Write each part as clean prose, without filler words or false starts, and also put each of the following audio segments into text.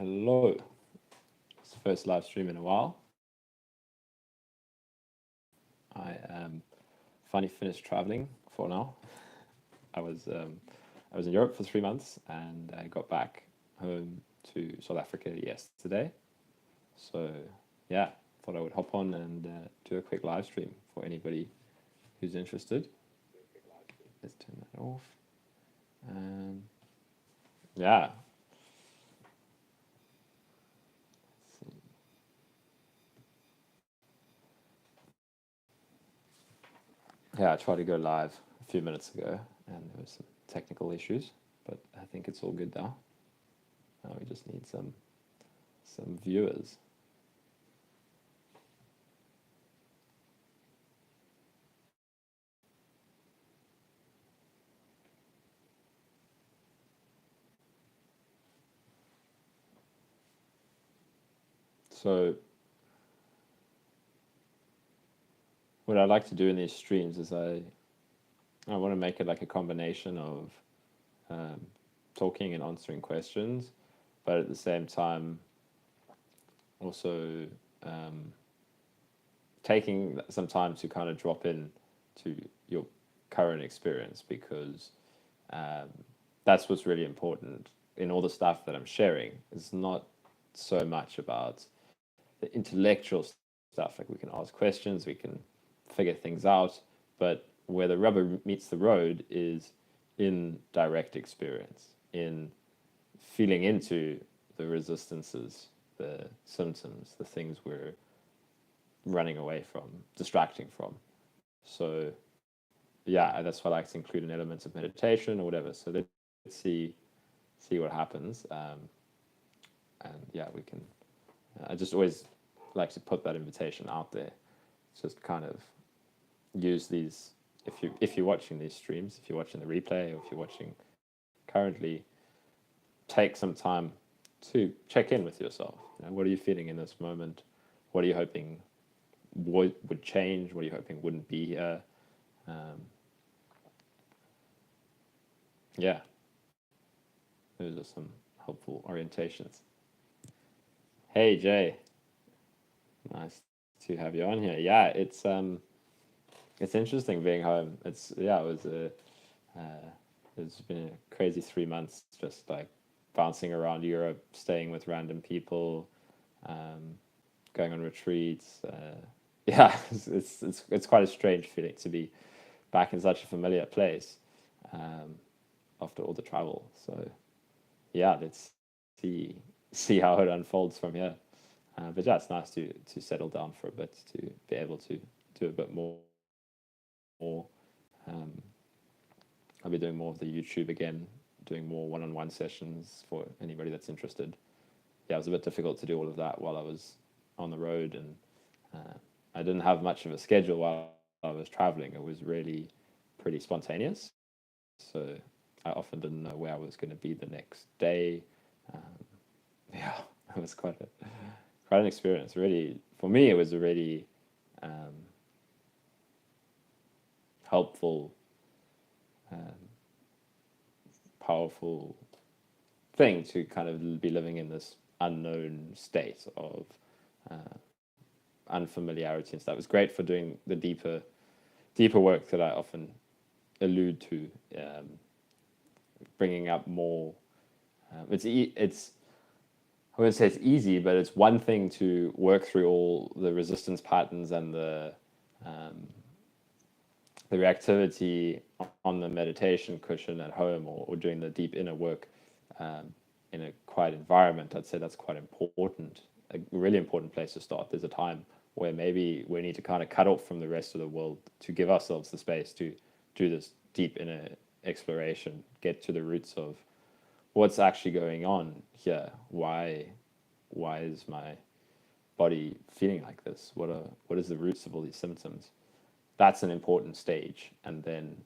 Hello. It's the first live stream in a while. I finally finished traveling for now. I was in Europe for 3 months and I got back home to South Africa yesterday. So yeah, thought I would hop on and do a quick live stream for anybody who's interested. Let's turn that off. Yeah. Yeah, I tried to go live a few minutes ago and there was some technical issues, but I think it's all good now. Now we just need some viewers. So what I like to do in these streams is I want to make it like a combination of talking and answering questions, but at the same time also taking some time to kind of drop in to your current experience, because that's what's really important in all the stuff that I'm sharing. It's not so much about the intellectual stuff, like we can ask questions, we can figure things out, but where the rubber meets the road is in direct experience, in feeling into the resistances, the symptoms, the things we're running away from, distracting from. So yeah, that's why I like to include an element of meditation or whatever. So let's see what happens. And yeah, we can. I just always like to put that invitation out there. Just kind of use these. If you're watching these streams, if you're watching the replay, or if you're watching currently, take some time to check in with yourself. What are you feeling in this moment? What are you hoping would change? What are you hoping wouldn't be here? Yeah, those are some helpful orientations. Hey Jay, nice to have you on here. Yeah, it's interesting being home. It's been a crazy 3 months, just like bouncing around Europe, staying with random people, going on retreats. Yeah, it's quite a strange feeling to be back in such a familiar place after all the travel. So yeah, let's see how it unfolds from here. But yeah, it's nice to settle down for a bit, to be able to do a bit more. I'll be doing more of the YouTube again, doing more one-on-one sessions for anybody that's interested. Yeah, it was a bit difficult to do all of that while I was on the road, and I didn't have much of a schedule while I was traveling. It was really pretty spontaneous, so I often didn't know where I was going to be the next day. Yeah, it was quite an experience. Really, for me, it was a really helpful, powerful thing to kind of be living in this unknown state of unfamiliarity and stuff. It was great for doing the deeper work that I often allude to, bringing up more. It's I wouldn't say it's easy, but it's one thing to work through all the resistance patterns and the reactivity on the meditation cushion at home, or doing the deep inner work in a quiet environment. I'd say that's quite important, a really important place to start. There's a time where maybe we need to kind of cut off from the rest of the world to give ourselves the space to do this deep inner exploration, get to the roots of what's actually going on here. Why is my body feeling like this? What is the roots of all these symptoms? That's an important stage. And then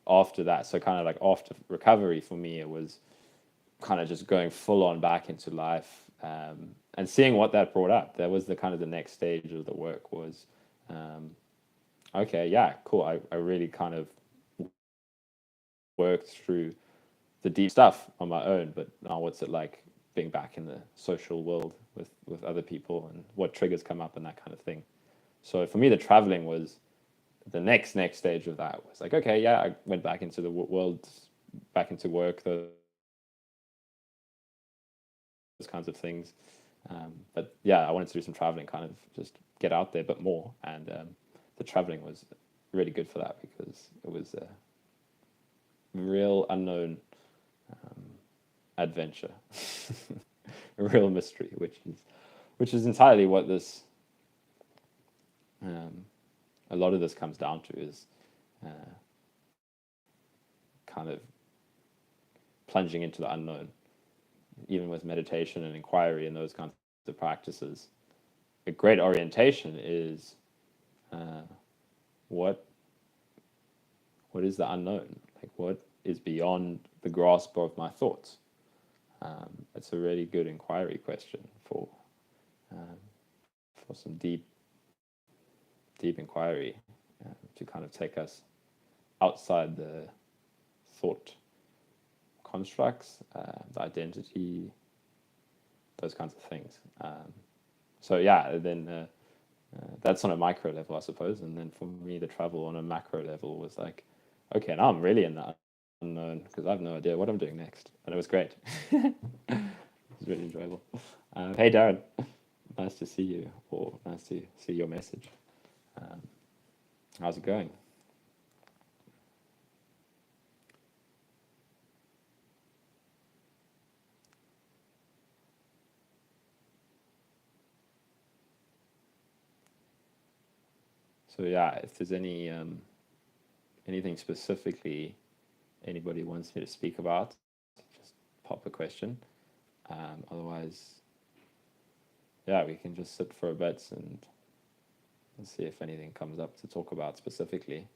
after that, so kind of like after recovery for me, it was kind of just going full on back into life, and seeing what that brought up. That was the kind of the next stage of the work was, okay, yeah, cool. I really kind of worked through the deep stuff on my own, but now what's it like being back in the social world with other people and what triggers come up and that kind of thing. So for me, the traveling was the next stage of that. Was like, okay, yeah, I went back into the world, back into work, those kinds of things. But yeah, I wanted to do some traveling, kind of just get out there, but more. And the traveling was really good for that because it was a real unknown adventure, a real mystery, which is entirely what this a lot of this comes down to is kind of plunging into the unknown, even with meditation and inquiry and those kinds of practices. A great orientation is what is the unknown? Like what is beyond the grasp of my thoughts? It's a really good inquiry question for some deep inquiry to kind of take us outside the thought constructs, the identity, those kinds of things. So yeah, then that's on a micro level, I suppose. And then for me, the travel on a macro level was like, okay, now I'm really in that unknown because I have no idea what I'm doing next. And it was great. It was really enjoyable. Hey, Darren, nice to see you, or nice to see your message. How's it going? So yeah, if there's anything specifically anybody wants me to speak about, just pop a question. Otherwise, yeah, we can just sit for a bit and see if anything comes up to talk about specifically.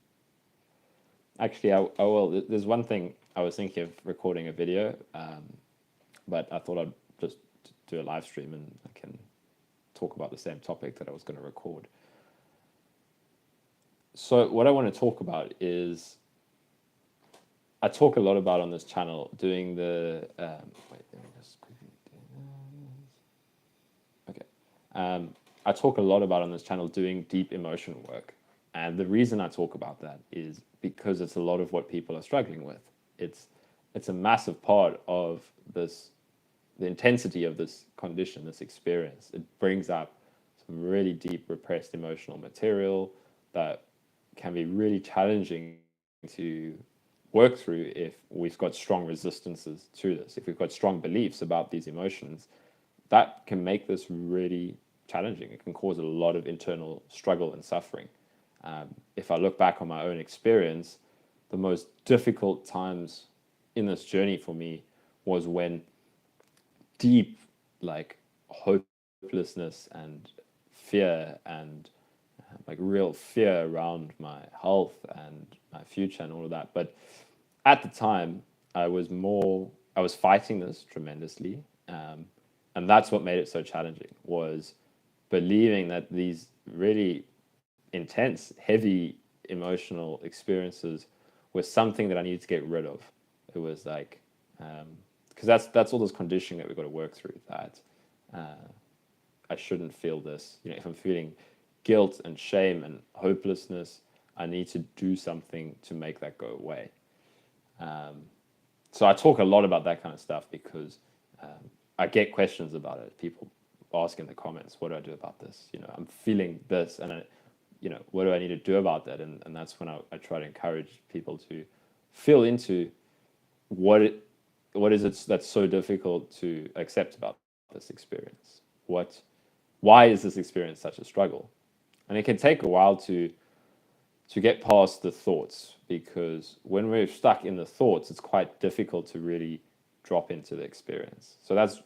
Actually, I will. There's one thing I was thinking of recording a video, but I thought I'd just do a live stream and I can talk about the same topic that I was going to record. So what I want to talk about is, I talk a lot about on this channel doing the, wait, let me just quickly do this. Okay. I talk a lot about on this channel doing deep emotion work. And the reason I talk about that is because it's a lot of what people are struggling with. It's a massive part of this, the intensity of this condition, this experience. It brings up some really deep repressed emotional material that can be really challenging to work through if we've got strong resistances to this. If we've got strong beliefs about these emotions, that can make this really challenging. It can cause a lot of internal struggle and suffering. If I look back on my own experience, the most difficult times in this journey for me was when deep, like, hopelessness and fear and like real fear around my health and my future and all of that. But at the time, I was fighting this tremendously. And that's what made it so challenging, was believing that these really intense, heavy emotional experiences were something that I needed to get rid of. It was like, because that's all this conditioning that we've got to work through, that I shouldn't feel this. You know, if I'm feeling guilt and shame and hopelessness, I need to do something to make that go away. So I talk a lot about that kind of stuff because I get questions about it. People ask in the comments, what do I do about this? You know, I'm feeling this, and what do I need to do about that? And that's when I try to encourage people to feel into what is it that's so difficult to accept about this experience? Why is this experience such a struggle? And it can take a while to get past the thoughts, because when we're stuck in the thoughts, it's quite difficult to really drop into the experience. So that's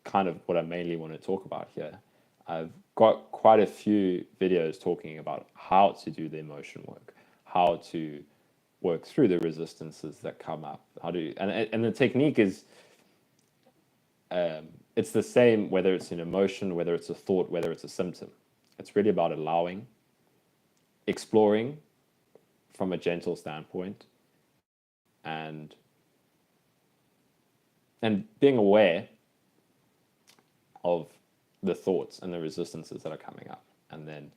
kind of what I mainly want to talk about here. I've got quite a few videos talking about how to do the emotion work, how to work through the resistances that come up, and the technique is, it's the same whether it's an emotion, whether it's a thought, whether it's a symptom. It's really about allowing, exploring from a gentle standpoint, and being aware of the thoughts and the resistances that are coming up. And then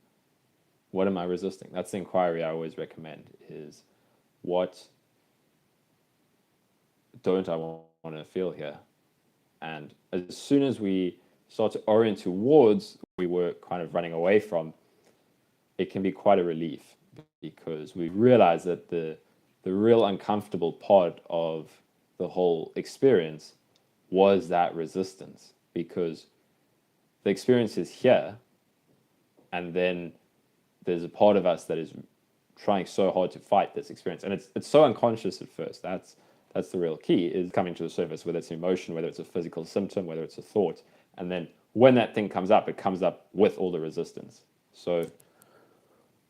what am I resisting? That's the inquiry I always recommend, is what don't I want to feel here? And as soon as we start to orient towards we were kind of running away from, it can be quite a relief, because we realize that the real uncomfortable part of the whole experience was that resistance, because the experience is here, and then there's a part of us that is trying so hard to fight this experience, and it's so unconscious at first. That's the real key, is coming to the surface, whether it's an emotion, whether it's a physical symptom, whether it's a thought, and then when that thing comes up, it comes up with all the resistance. So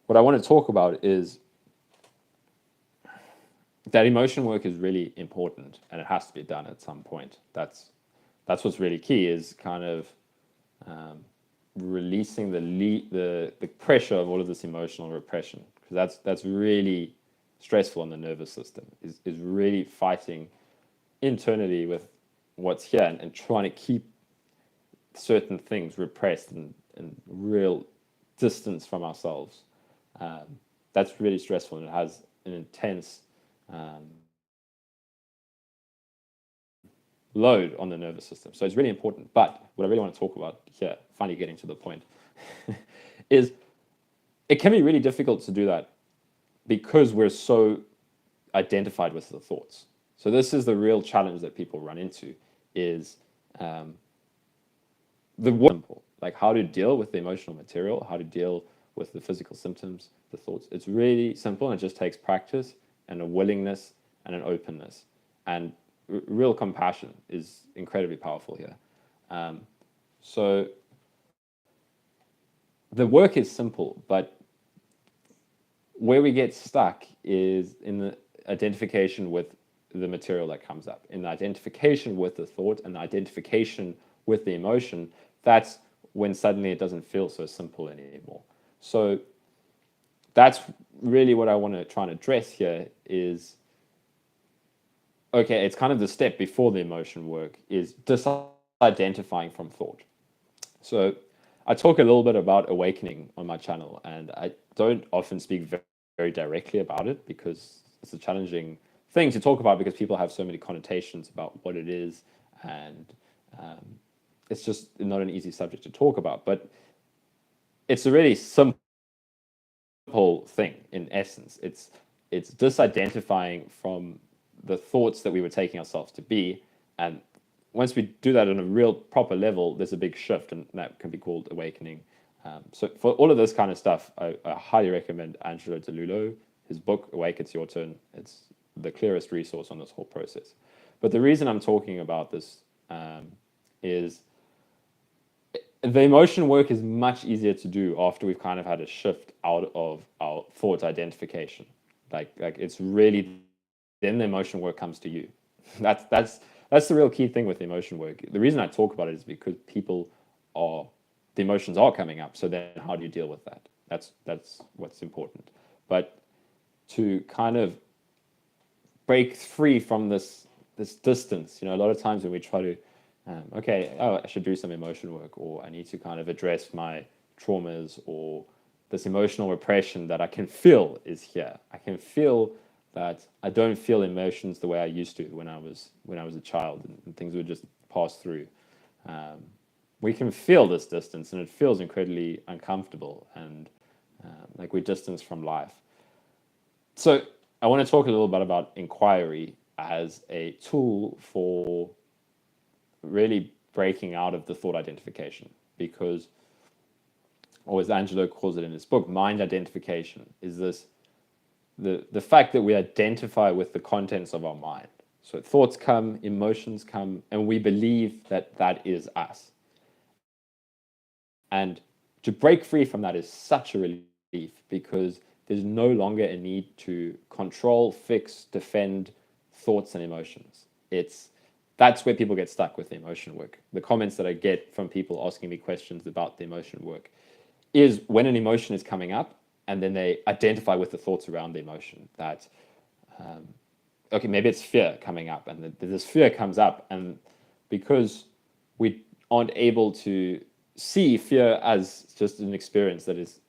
what I want to talk about is that emotion work is really important, and it has to be done at some point. That's what's really key, is kind of releasing the pressure of all of this emotional repression, because that's really stressful on the nervous system, is really fighting internally with what's here, and trying to keep certain things repressed and real distance from ourselves. That's really stressful, and it has an intense load on the nervous system. So it's really important. But what I really want to talk about here, finally getting to the point, is it can be really difficult to do that because we're so identified with the thoughts. So this is the real challenge that people run into, is the simple, like how to deal with the emotional material, how to deal with the physical symptoms, the thoughts. It's really simple, and it just takes practice and a willingness and an openness. And real compassion is incredibly powerful here. So the work is simple, but where we get stuck is in the identification with the material that comes up, in the identification with the thought and the identification with the emotion. That's when suddenly it doesn't feel so simple anymore. So that's really what I want to try and address here, is, okay, it's kind of the step before the emotion work, is disidentifying from thought. So I talk a little bit about awakening on my channel, and I don't often speak very directly about it, because it's a challenging thing to talk about, because people have so many connotations about what it is, and it's just not an easy subject to talk about. But it's a really simple thing in essence. It's disidentifying from the thoughts that we were taking ourselves to be, and once we do that on a real proper level, there's a big shift, and that can be called awakening. So for all of this kind of stuff, I highly recommend Angelo DeLullo, his book Awake, It's Your Turn. It's the clearest resource on this whole process. But the reason I'm talking about this is the emotion work is much easier to do after we've kind of had a shift out of our thought identification. Like it's really, then the emotion work comes to you. That's the real key thing with the emotion work. The reason I talk about it is because the emotions are coming up. So then how do you deal with that? That's what's important. But to kind of break free from this distance, a lot of times when we try to, I should do some emotion work, or I need to kind of address my traumas, or this emotional repression that I can feel is here. I can feel that I don't feel emotions the way I used to when I was a child, and things would just pass through. We can feel this distance, and it feels incredibly uncomfortable, and like we're distanced from life. So I want to talk a little bit about inquiry as a tool for really breaking out of the thought identification, because, or as Angelo calls it in his book, mind identification is this the fact that we identify with the contents of our mind. So thoughts come, emotions come, and we believe that is us. And to break free from that is such a relief, because there's no longer a need to control, fix, defend thoughts and emotions. That's where people get stuck with the emotion work. The comments that I get from people asking me questions about the emotion work is when an emotion is coming up, and then they identify with the thoughts around the emotion. That, maybe it's fear coming up, and this fear comes up, and because we aren't able to see fear as just an experience that is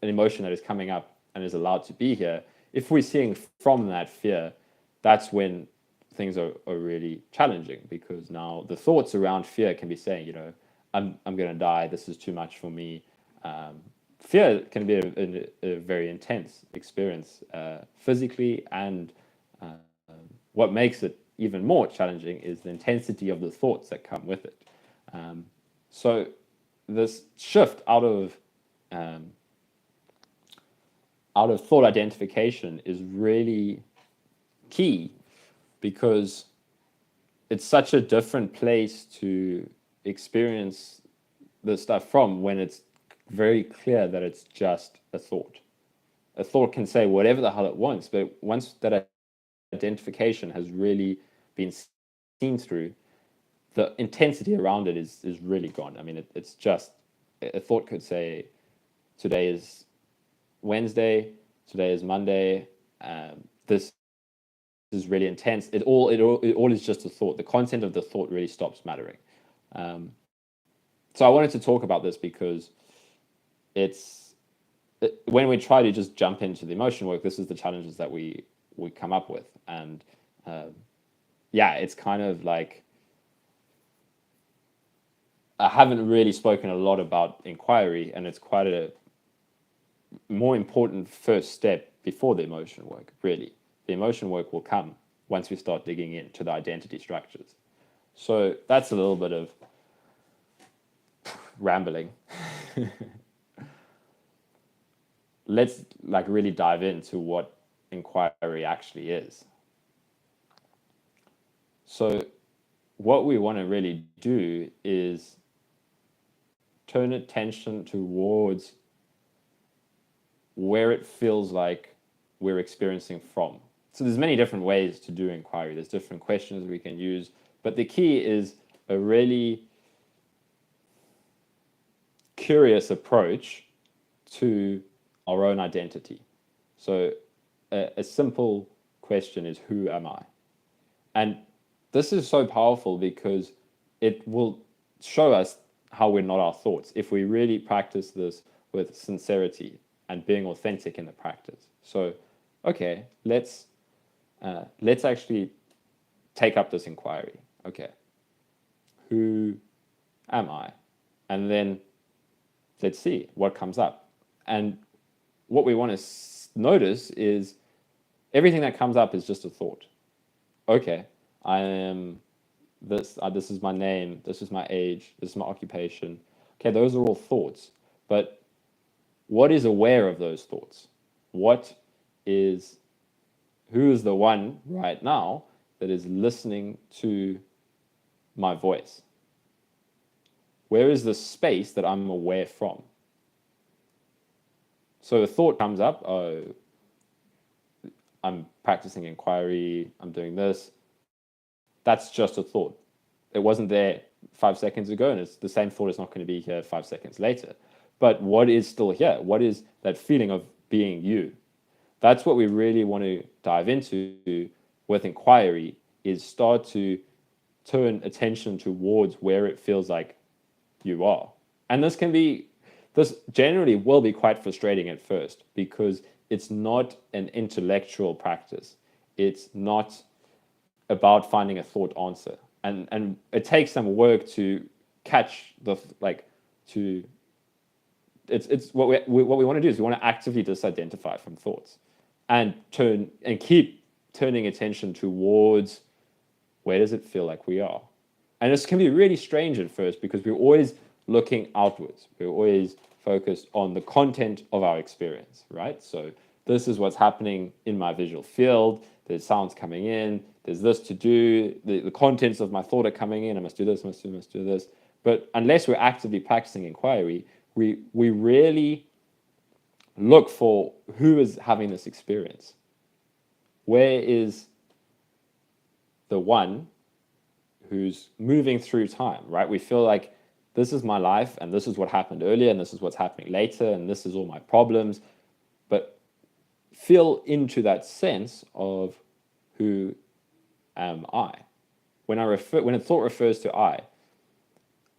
an emotion that is coming up and is allowed to be here, if we're seeing from that fear, that's when things are really challenging, because now the thoughts around fear can be saying, I'm going to die, this is too much for me. Fear can be a very intense experience physically, and what makes it even more challenging is the intensity of the thoughts that come with it. So this shift out of thought identification is really key, because it's such a different place to experience the stuff from when it's very clear that it's just a thought. A thought can say whatever the hell it wants, but once that identification has really been seen through, the intensity around it is really gone. I mean, it's just, a thought could say, today is Wednesday, today is Monday, this is really intense. It all is just a thought. The content of the thought really stops mattering. So I wanted to talk about this because when we try to just jump into the emotion work, this is the challenges that we come up with. And it's kind of like, I haven't really spoken a lot about inquiry, and it's quite a more important first step before the emotion work, really. The emotion work will come once we start digging into the identity structures. So that's a little bit of rambling. Let's really dive into what inquiry actually is. So what we want to really do is turn attention towards where it feels like we're experiencing from. So there's many different ways to do inquiry. There's different questions we can use, but the key is a really curious approach to our own identity. So a simple question is, who am I? And this is so powerful because it will show us how we're not our thoughts if we really practice this with sincerity and being authentic in the practice. So, okay, let's actually take up this inquiry. Okay, who am I? And then let's see what comes up. And what we want to notice is everything that comes up is just a thought. Okay, I am this. This is my name. This is my age. This is my occupation. Okay, those are all thoughts. But what is aware of those thoughts? Who is the one right now that is listening to my voice? Where is the space that I'm aware from? So a thought comes up, oh, I'm practicing inquiry, I'm doing this. That's just a thought. It wasn't there 5 seconds ago, and it's the same thought is not going to be here 5 seconds later. But what is still here? What is that feeling of being you? That's what we really want to dive into with inquiry, is start to turn attention towards where it feels like you are. And this generally will be quite frustrating at first, because it's not an intellectual practice. It's not about finding a thought answer. And it takes some work to catch it's what we want to do is we want to actively disidentify from thoughts and keep turning attention towards where does it feel like we are. And this can be really strange at first, because we're always looking outwards. We're always focused on the content of our experience, right? So this is what's happening in my visual field. There's sounds coming in. There's this to do. The contents of my thought are coming in. I must do this, must do this. But unless we're actively practicing inquiry, we really look for who is having this experience. Where is the one who's moving through time, right? We feel like this is my life, and this is what happened earlier, and this is what's happening later, and this is all my problems. But feel into that sense of, who am I? When a thought refers to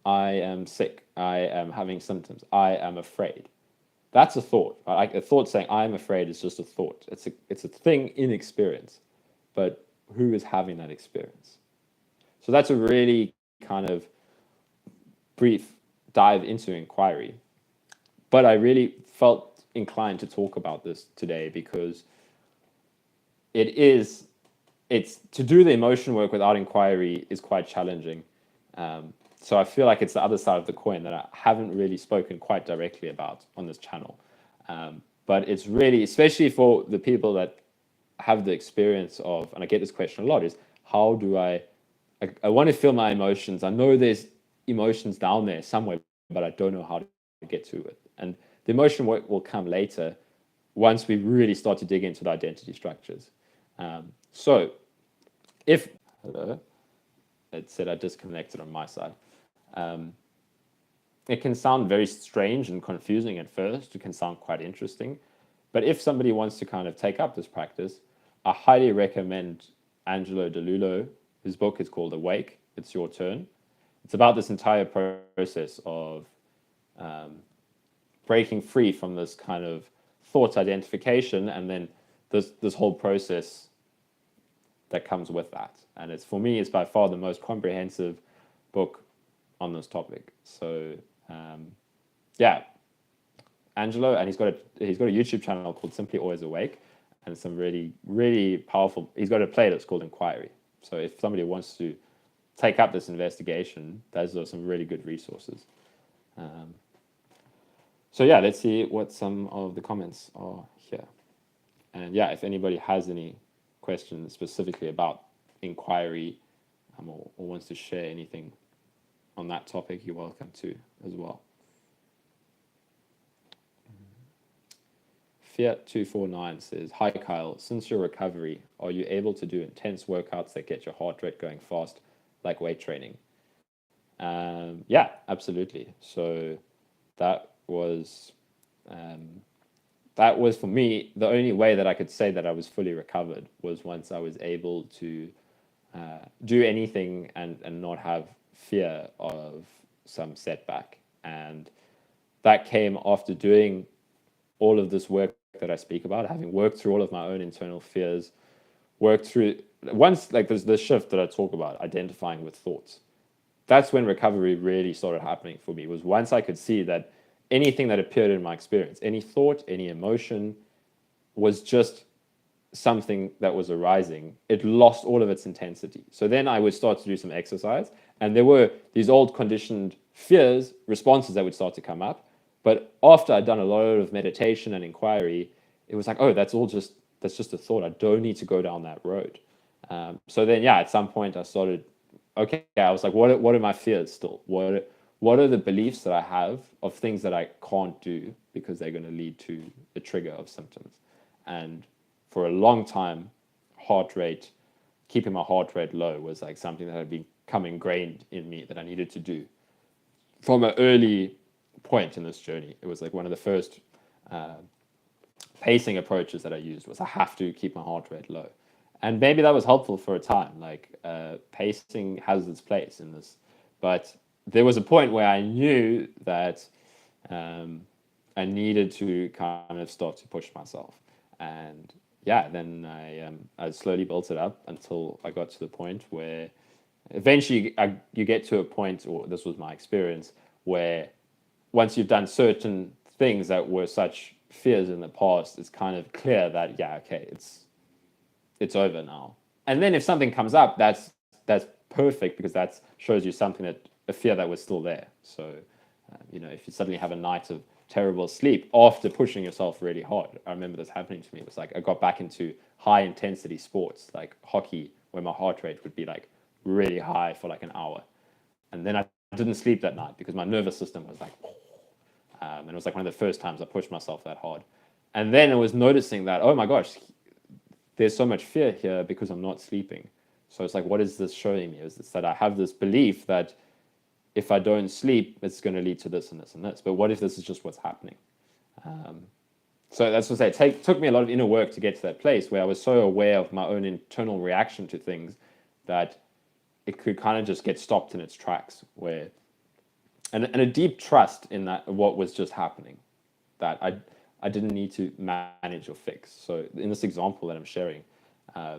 I am sick, I am having symptoms, I am afraid. That's a thought. Right? Like a thought saying I am afraid is just a thought. It's a thing in experience, but who is having that experience? So that's a really kind of brief dive into inquiry. But I really felt inclined to talk about this today because it's to do the emotion work without inquiry is quite challenging. So I feel like it's the other side of the coin that I haven't really spoken quite directly about on this channel. But it's really, especially for the people that have the experience of, and I get this question a lot, is how do I want to feel my emotions. I know there's emotions down there somewhere, but I don't know how to get to it. And the emotion work will come later once we really start to dig into the identity structures. So if, hello, it said I disconnected on my side. It can sound very strange and confusing at first. It can sound quite interesting. But if somebody wants to kind of take up this practice, I highly recommend Angelo DeLullo. His book is called Awake, It's Your Turn. It's about this entire process of breaking free from this kind of thought identification and then this whole process that comes with that. And it's, for me, it's by far the most comprehensive book on this topic. So yeah, Angelo, and he's got a YouTube channel called Simply Always Awake, and some really, really powerful, he's got a playlist called Inquiry. So if somebody wants to take up this investigation, those are some really good resources. So yeah, let's see what some of the comments are here. And yeah, if anybody has any questions specifically about inquiry or wants to share anything on that topic, you're welcome to as well. Fiat249 says, "Hi Kyle, since your recovery, are you able to do intense workouts that get your heart rate going fast, like weight training?" Yeah, absolutely. So that was for me, the only way that I could say that I was fully recovered was once I was able to do anything and not have fear of some setback. And that came after doing all of this work that I speak about, having worked through all of my own internal fears, worked through, once, like, there's this shift that I talk about, identifying with thoughts. That's when recovery really started happening for me, was once I could see that anything that appeared in my experience, any thought, any emotion, was just something that was arising. It lost all of its intensity. So then I would start to do some exercise, and there were these old conditioned fears, responses that would start to come up. But after I'd done a lot of meditation and inquiry, it was like, oh, that's just a thought. I don't need to go down that road. So then, yeah, at some point I started, okay, I was like, what are my fears still? What are the beliefs that I have of things that I can't do because they're going to lead to the trigger of symptoms? And for a long time, keeping my heart rate low was like something that had become ingrained in me that I needed to do. From an early point in this journey, it was like one of the first pacing approaches that I used was I have to keep my heart rate low. And maybe that was helpful for a time. Like pacing has its place in this. But there was a point where I knew that I needed to kind of start to push myself. And yeah, then I slowly built it up until I got to the point where eventually you get to a point, or this was my experience, where once you've done certain things that were such fears in the past, it's kind of clear that, yeah, okay, it's over now. And then if something comes up, that's perfect, because that shows you a fear that was still there. So, if you suddenly have a night of terrible sleep after pushing yourself really hard. I remember this happening to me. It was like I got back into high intensity sports like hockey, where my heart rate would be like really high for like an hour. And then I didn't sleep that night because my nervous system was like, and it was like one of the first times I pushed myself that hard. And then I was noticing that, oh my gosh, there's so much fear here because I'm not sleeping. So it's like, what is this showing me? Is this that I have this belief that if I don't sleep, it's going to lead to this and this and this. But what if this is just what's happening? So that's what I say. It took me a lot of inner work to get to that place where I was so aware of my own internal reaction to things that it could kind of just get stopped in its tracks, where and a deep trust in that what was just happening, that I didn't need to manage or fix. So in this example that I'm sharing, uh,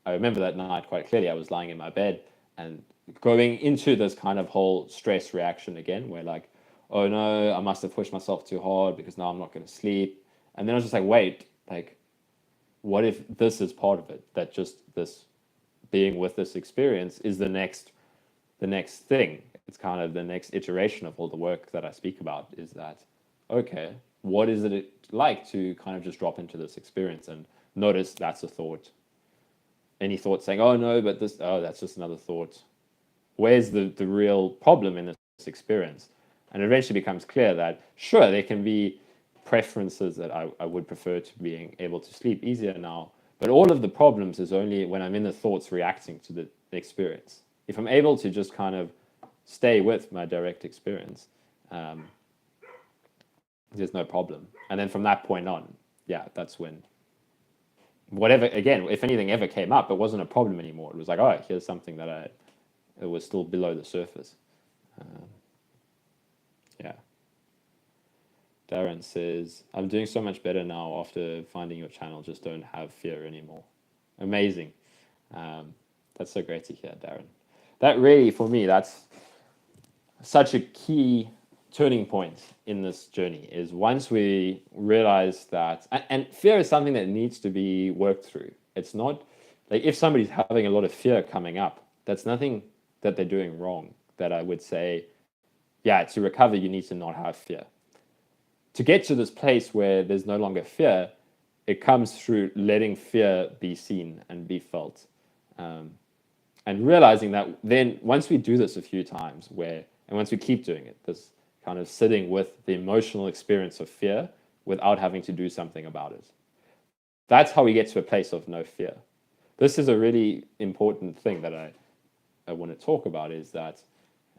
I remember that night quite clearly. I was lying in my bed and going into this kind of whole stress reaction again, where like, oh no, I must have pushed myself too hard because now I'm not going to sleep. And then I was just like, wait, like, what if this is part of it? That just this being with this experience is the next thing. It's kind of the next iteration of all the work that I speak about. Is that okay? What is it like to kind of just drop into this experience and notice that's a thought? Any thought saying, "Oh no, but this, oh, that's just another thought." Where's the real problem in this experience? And it eventually becomes clear that sure, there can be preferences that I would prefer to being able to sleep easier now, but all of the problems is only when I'm in the thoughts reacting to the experience. If I'm able to just kind of stay with my direct experience, um, there's no problem. And then from that point on, yeah, that's when whatever, again, if anything ever came up, it wasn't a problem anymore. It was like, oh, here's something that it was still below the surface. Um, yeah. Darren says, I'm doing so much better now after finding your channel. Just don't have fear anymore. Amazing. That's so great to hear, Darren. That really, for me, that's such a key turning point in this journey is once we realize that, and fear is something that needs to be worked through. It's not like if somebody's having a lot of fear coming up, that's nothing that they're doing wrong. That I would say, yeah, to recover, you need to not have fear. To get to this place where there's no longer fear, it comes through letting fear be seen and be felt. And realizing that then once we do this a few times, and once we keep doing it, this kind of sitting with the emotional experience of fear without having to do something about it. That's how we get to a place of no fear. This is a really important thing that I want to talk about is that,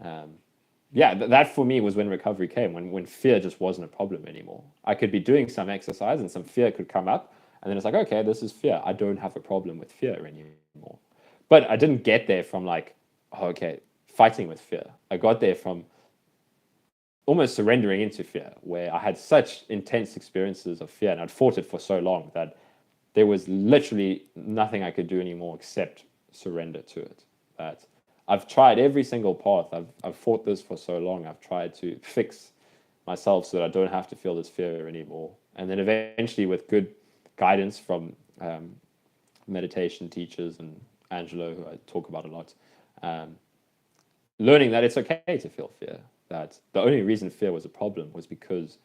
that for me was when recovery came, when fear just wasn't a problem anymore. I could be doing some exercise and some fear could come up, and then it's like, okay, this is fear. I don't have a problem with fear anymore. But I didn't get there from like, oh, okay, fighting with fear. I got there from almost surrendering into fear, where I had such intense experiences of fear and I'd fought it for so long that there was literally nothing I could do anymore except surrender to it. That I've tried every single path. I've fought this for so long. I've tried to fix myself so that I don't have to feel this fear anymore. And then eventually, with good guidance from meditation teachers and Angelo, who I talk about a lot, learning that it's okay to feel fear. That the only reason fear was a problem was because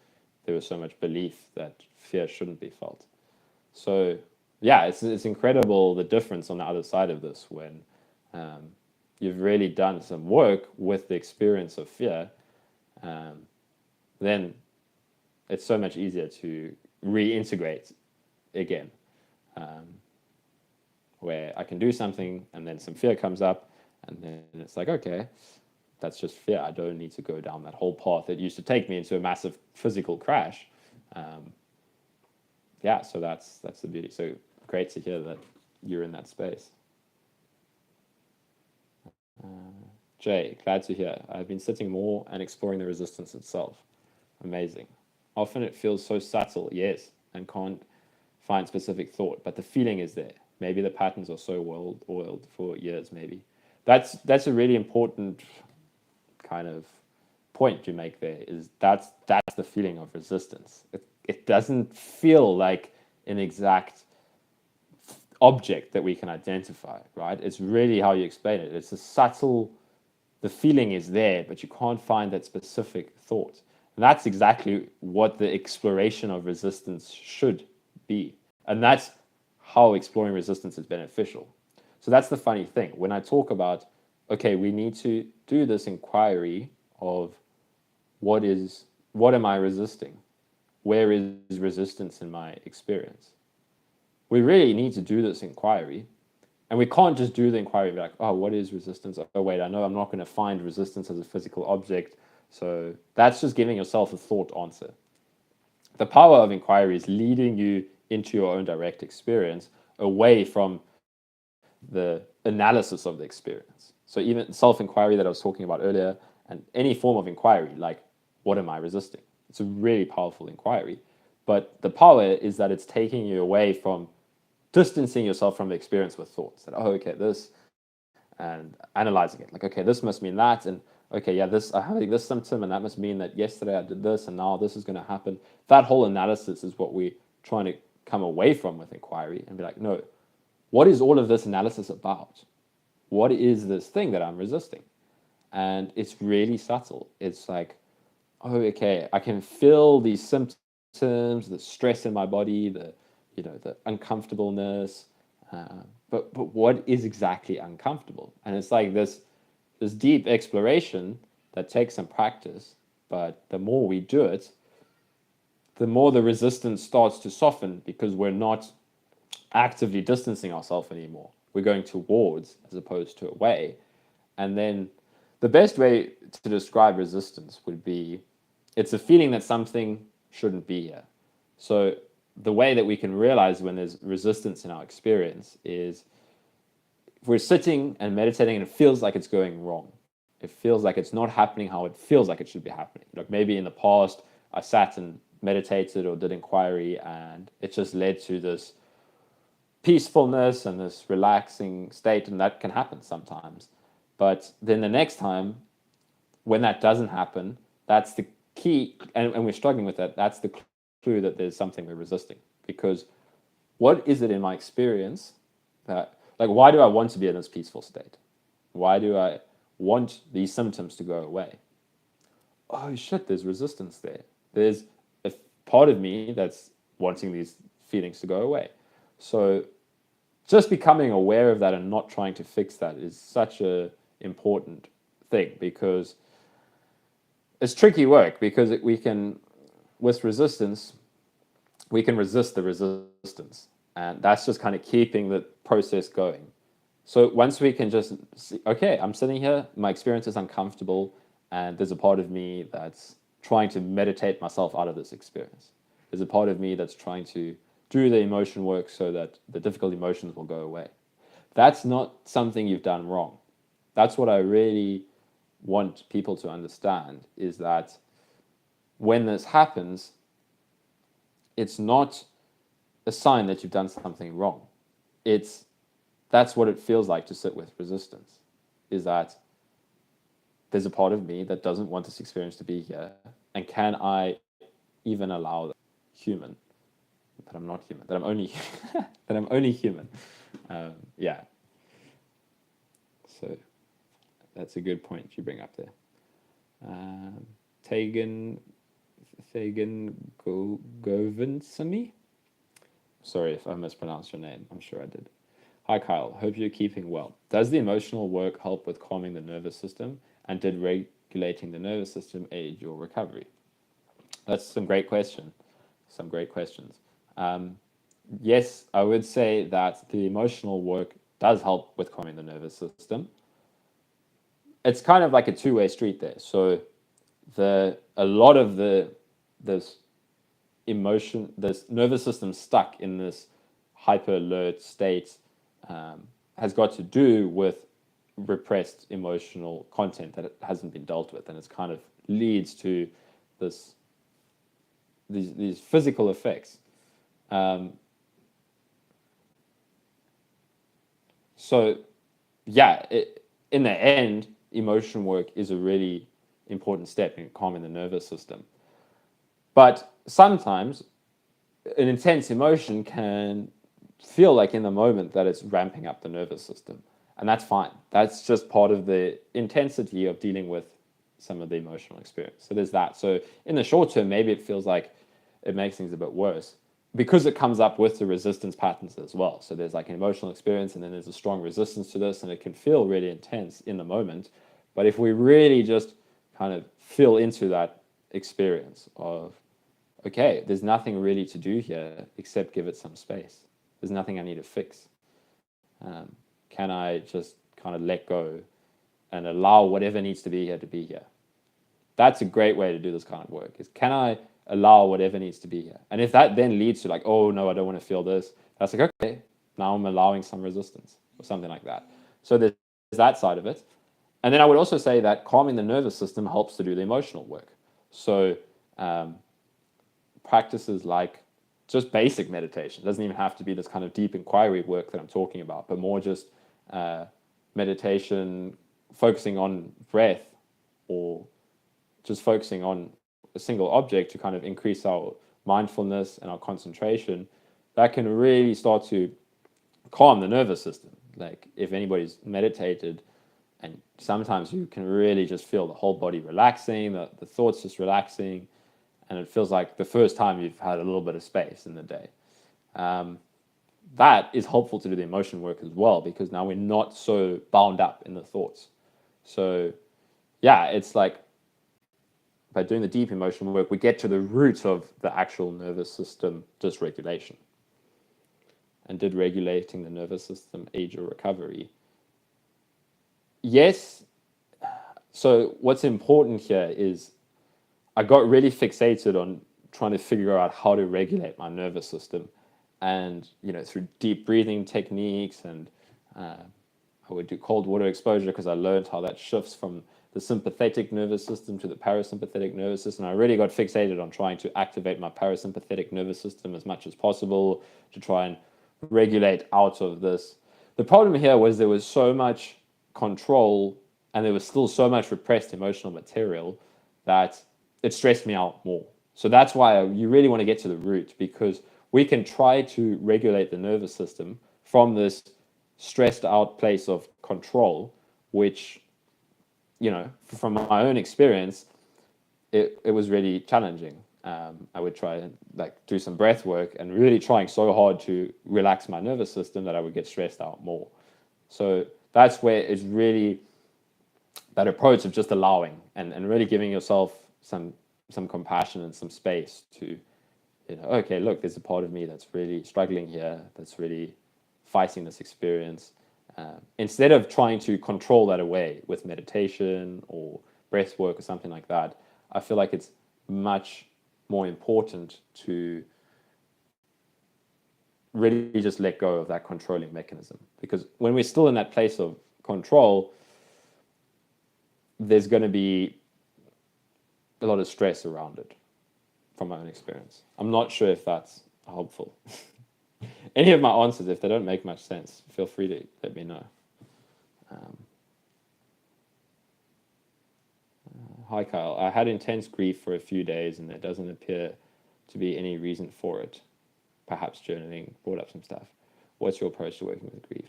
there was so much belief that fear shouldn't be felt. So yeah, it's incredible the difference on the other side of this when you've really done some work with the experience of fear, then it's so much easier to reintegrate again, where I can do something and then some fear comes up and then it's like, okay, that's just fear. I don't need to go down that whole path that used to take me into a massive physical crash. So that's the beauty. So great to hear that you're in that space. Jay, glad to hear. I've been sitting more and exploring the resistance itself. Amazing. Often it feels so subtle, yes, and can't find specific thought, but the feeling is there. Maybe the patterns are so oiled for years, maybe. That's a really important kind of point you make there, is that's the feeling of resistance. It doesn't feel like an exact object that we can identify, right? It's really how you explain it. It's a subtle, the feeling is there, but you can't find that specific thought. And that's exactly what the exploration of resistance should be. And that's how exploring resistance is beneficial. So that's the funny thing. When I talk about, okay, we need to do this inquiry of what am I resisting? Where is resistance in my experience? We really need to do this inquiry. And we can't just do the inquiry like, oh, what is resistance? Oh, wait, I know I'm not going to find resistance as a physical object. So that's just giving yourself a thought answer. The power of inquiry is leading you into your own direct experience away from the analysis of the experience. So even self-inquiry that I was talking about earlier And any form of inquiry, like, what am I resisting? It's a really powerful inquiry. But the power is that it's taking you away from distancing yourself from the experience with thoughts. That, oh, okay, this, and analyzing it. Like, okay, this must mean that, and okay, yeah, this, I'm having this symptom, and that must mean that yesterday I did this, and now this is going to happen. That whole analysis is what we're trying to come away from with inquiry and be like, no, what is all of this analysis about? What is this thing that I'm resisting? And it's really subtle. It's like, oh, okay, I can feel these symptoms, the stress in my body, the uncomfortableness. But what is exactly uncomfortable? And it's like this deep exploration that takes some practice. But the more we do it, the more the resistance starts to soften, because we're not actively distancing ourselves anymore. We're going towards as opposed to away. And then the best way to describe resistance would be, it's a feeling that something shouldn't be here. So the way that we can realize when there's resistance in our experience is if we're sitting and meditating and it feels like it's going wrong. It feels like it's not happening how it feels like it should be happening. Like maybe in the past, I sat and meditated or did inquiry, and it just led to this peacefulness and this relaxing state, and that can happen sometimes. But then the next time, when that doesn't happen, that's the key, and we're struggling with that, that's the clue that there's something we're resisting. Because what is it in my experience that, like, why do I want to be in this peaceful state? Why do I want these symptoms to go away? Oh shit, there's resistance there. There's a part of me that's wanting these feelings to go away. So just becoming aware of that and not trying to fix that is such a important thing, because it's tricky work, because we can, with resistance, we can resist the resistance, and that's just kind of keeping the process going. So once we can just see, okay, I'm sitting here, my experience is uncomfortable, and there's a part of me that's trying to meditate myself out of this experience. There's a part of me that's trying to do the emotion work so that the difficult emotions will go away. That's not something you've done wrong. That's what I really want people to understand, is that when this happens, it's not a sign that you've done something wrong. That's what it feels like to sit with resistance, is that there's a part of me that doesn't want this experience to be here, and can I even allow that? Human, that I'm not human, that I'm only that I'm only human. Yeah. So that's a good point you bring up there. Tegan Govinsamy. Sorry if I mispronounced your name. I'm sure I did. Hi Kyle, hope you're keeping well. Does the emotional work help with calming the nervous system? And did regulating the nervous system aid your recovery? That's some great questions. Yes, I would say that the emotional work does help with calming the nervous system. It's kind of like a two-way street there. So a lot of this nervous system stuck in this hyper alert state has got to do with repressed emotional content that it hasn't been dealt with, and it's kind of leads to these physical effects. So yeah, in the end, emotion work is a really important step in calming the nervous system. But sometimes an intense emotion can feel like in the moment that it's ramping up the nervous system. And that's fine. That's just part of the intensity of dealing with some of the emotional experience. So there's that. So in the short term, maybe it feels like it makes things a bit worse, because it comes up with the resistance patterns as well. So there's like an emotional experience, and then there's a strong resistance to this, and it can feel really intense in the moment. But if we really just kind of feel into that experience of, okay, there's nothing really to do here except give it some space. There's nothing I need to fix. Can I just kind of let go and allow whatever needs to be here to be here? That's a great way to do this kind of work, is can I allow whatever needs to be here? And if that then leads to like, oh no, I don't want to feel this, that's like, okay, now I'm allowing some resistance or something like that. So there's that side of it. And then I would also say that calming the nervous system helps to do the emotional work. So practices like just basic meditation, it doesn't even have to be this kind of deep inquiry work that I'm talking about, but more just meditation, focusing on breath, or just focusing on a single object to kind of increase our mindfulness and our concentration, that can really start to calm the nervous system. Like if anybody's meditated, and sometimes you can really just feel the whole body relaxing, the thoughts just relaxing, and it feels like the first time you've had a little bit of space in the day. That is helpful to do the emotion work as well, because now we're not so bound up in the thoughts. So yeah, it's like by doing the deep emotional work, we get to the root of the actual nervous system dysregulation. And did regulating the nervous system aid your recovery? Yes. So what's important here is I got really fixated on trying to figure out how to regulate my nervous system, and through deep breathing techniques, and I would do cold water exposure because I learned how that shifts from the sympathetic nervous system to the parasympathetic nervous system. I really got fixated on trying to activate my parasympathetic nervous system as much as possible to try and regulate out of this. The problem here was there was so much control and there was still so much repressed emotional material that it stressed me out more. So that's why you really want to get to the root, because we can try to regulate the nervous system from this stressed out place of control, which, from my own experience, it was really challenging. I would try and do some breath work and really trying so hard to relax my nervous system that I would get stressed out more. So that's where it's really that approach of just allowing and really giving yourself some compassion and some space to, okay, look, there's a part of me that's really struggling here, that's really fighting this experience. Instead of trying to control that away with meditation or breath work or something like that, I feel like it's much more important to really just let go of that controlling mechanism. Because when we're still in that place of control, there's going to be a lot of stress around it, from my own experience. I'm not sure if that's helpful. Any of my answers, if they don't make much sense, feel free to let me know. Hi, Kyle. I had intense grief for a few days and there doesn't appear to be any reason for it. Perhaps journaling brought up some stuff. What's your approach to working with grief?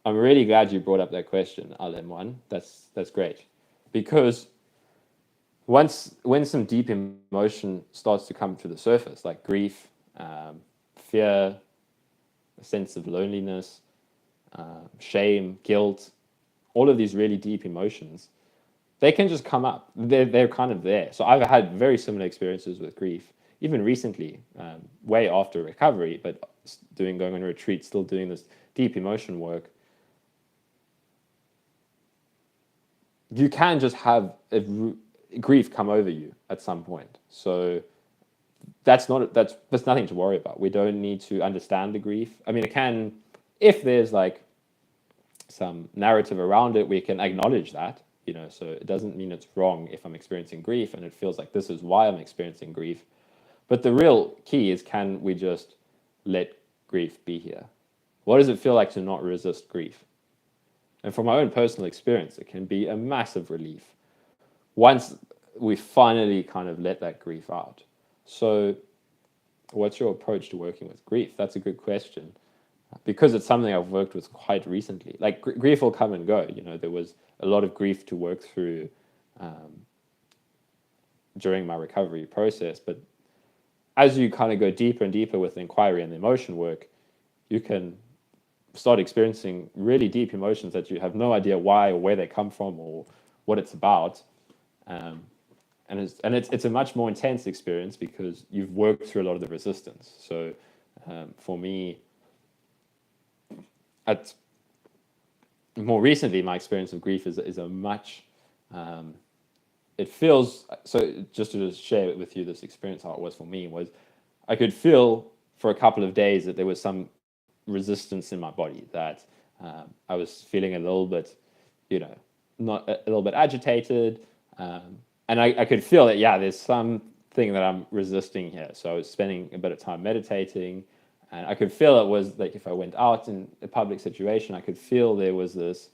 I'm really glad you brought up that question, LM1. That's great. Because when some deep emotion starts to come to the surface, like grief, fear, a sense of loneliness, shame, guilt, all of these really deep emotions, they can just come up. They're kind of there. So I've had very similar experiences with grief, even recently, way after recovery, but going on a retreat, still doing this deep emotion work. You can just have grief come over you at some point. So that's nothing to worry about. We don't need to understand the grief. I mean, it can, if there's some narrative around it, we can acknowledge that, so it doesn't mean it's wrong if I'm experiencing grief and it feels like this is why I'm experiencing grief. But the real key is, can we just let grief be here? What does it feel like to not resist grief? And from my own personal experience, it can be a massive relief once we finally kind of let that grief out. So what's your approach to working with grief? That's a good question, because it's something I've worked with quite recently. Like grief will come and go. There was a lot of grief to work through during my recovery process. But as you kind of go deeper and deeper with the inquiry and the emotion work, you can start experiencing really deep emotions that you have no idea why or where they come from or what it's about. And it's a much more intense experience because you've worked through a lot of the resistance. So for me, more recently, my experience of grief is a much, it feels, so just to share with you this experience, how it was for me, was I could feel for a couple of days that there was some resistance in my body, that I was feeling a little bit, not a little bit agitated, and I could feel that, yeah, there's something that I'm resisting here. So I was spending a bit of time meditating, and I could feel it was like if I went out in a public situation, I could feel there was this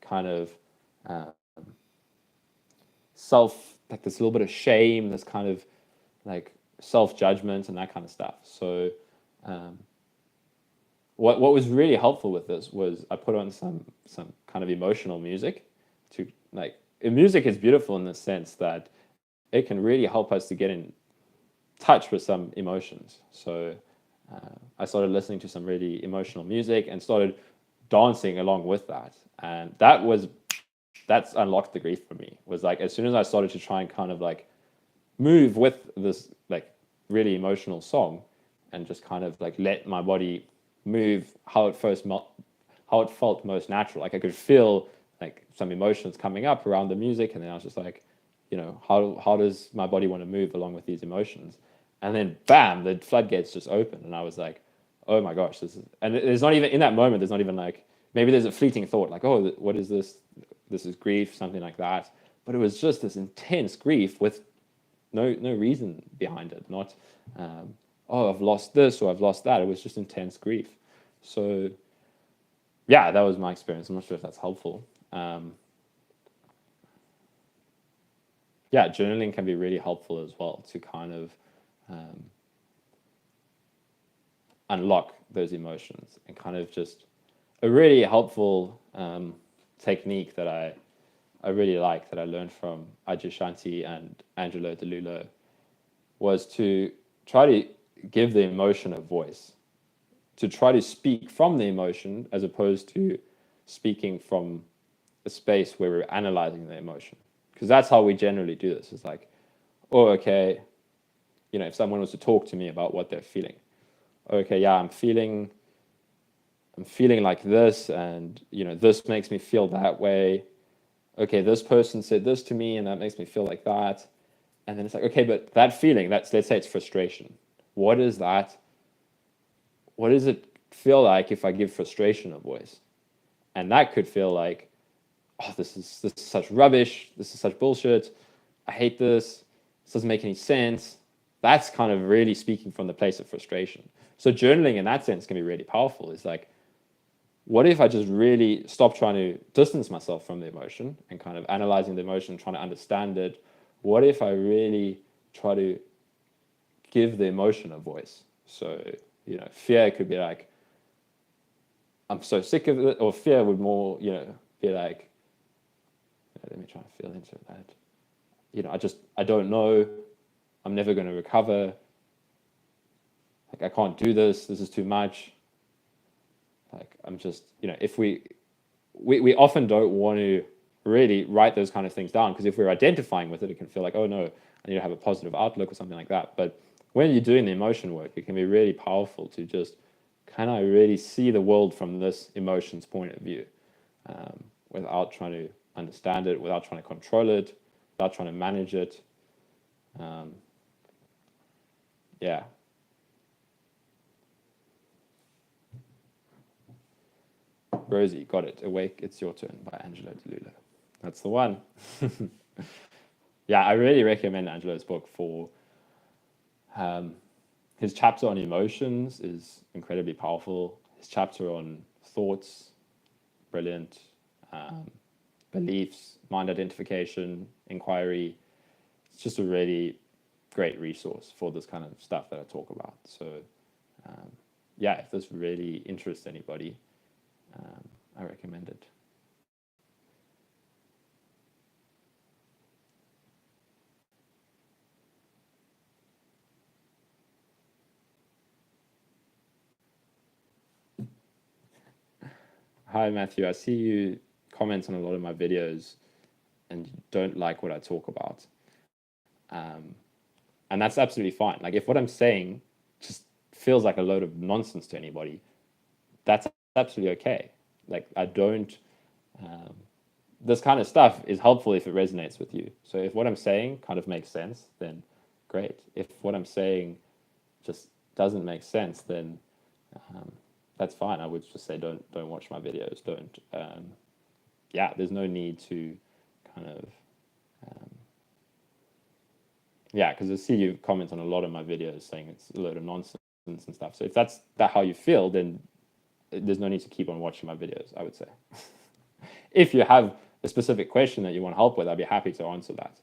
kind of uh, like this little bit of shame, this kind of like self-judgment and that kind of stuff. So um, what was really helpful with this was I put on some kind of emotional music to like music is beautiful in the sense that it can really help us to get in touch with some emotions. So I started listening to some really emotional music and started dancing along with that, and that's unlocked the grief for me. Was like as soon as I started to try and kind of like move with this like really emotional song and just kind of like let my body move how it felt most natural. Like I could feel like some emotions coming up around the music, and then I was just like, how does my body want to move along with these emotions? And then bam, the floodgates just opened, and I was like, oh my gosh, this is. And there's not even in that moment. There's not even like maybe there's a fleeting thought like, oh, what is this? This is grief, something like that. But it was just this intense grief with no reason behind it. Not oh, I've lost this or I've lost that. It was just intense grief. So yeah, that was my experience. I'm not sure if that's helpful. Yeah, journaling can be really helpful as well to kind of unlock those emotions, and kind of just a really helpful technique that I really like that I learned from Adyashanti and Angelo DeLulo was to try to give the emotion a voice, to try to speak from the emotion as opposed to speaking from a space where we're analyzing the emotion. Because that's how we generally do this. It's like, oh, okay, if someone was to talk to me about what they're feeling, okay, yeah, I'm feeling like this, and this makes me feel that way. Okay, this person said this to me, and that makes me feel like that. And then it's like, okay, but that feeling, let's say it's frustration. What is that? What does it feel like if I give frustration a voice? And that could feel like, oh, this is such rubbish. This is such bullshit. I hate this. This doesn't make any sense. That's kind of really speaking from the place of frustration. So journaling in that sense can be really powerful. It's like, what if I just really stop trying to distance myself from the emotion and kind of analyzing the emotion, trying to understand it? What if I really try to give the emotion a voice? So, fear could be like, I'm so sick of it, or fear would more, be like, let me try and feel into that. I don't know. I'm never going to recover. Like, I can't do this. This is too much. Like, I'm just, if we often don't want to really write those kind of things down, because if we're identifying with it, it can feel like, oh no, I need to have a positive outlook or something like that. But when you're doing the emotion work, it can be really powerful to just can I really see the world from this emotion's point of view, without trying to understand it, without trying to control it, without trying to manage it. Yeah. Rosie, got it. Awake, It's Your Turn by Angelo DeLulo. That's the one. Yeah, I really recommend Angelo's book for his chapter on emotions is incredibly powerful. His chapter on thoughts, brilliant. Beliefs, mind identification, inquiry. It's just a really great resource for this kind of stuff that I talk about. So, yeah, if this really interests anybody, I recommend it. Hi, Matthew. I see you comment on a lot of my videos and you don't like what I talk about. And that's absolutely fine. Like, if what I'm saying just feels like a load of nonsense to anybody, that's absolutely okay. Like, I don't, this kind of stuff is helpful if it resonates with you. So if what I'm saying kind of makes sense, then great. If what I'm saying just doesn't make sense, then that's fine. I would just say don't watch my videos. Don't. Yeah, there's no need to kind of yeah, because I see you comment on a lot of my videos saying it's a load of nonsense and stuff. So if that's how you feel, then there's no need to keep on watching my videos, I would say. If you have a specific question that you want help with, I'd be happy to answer that.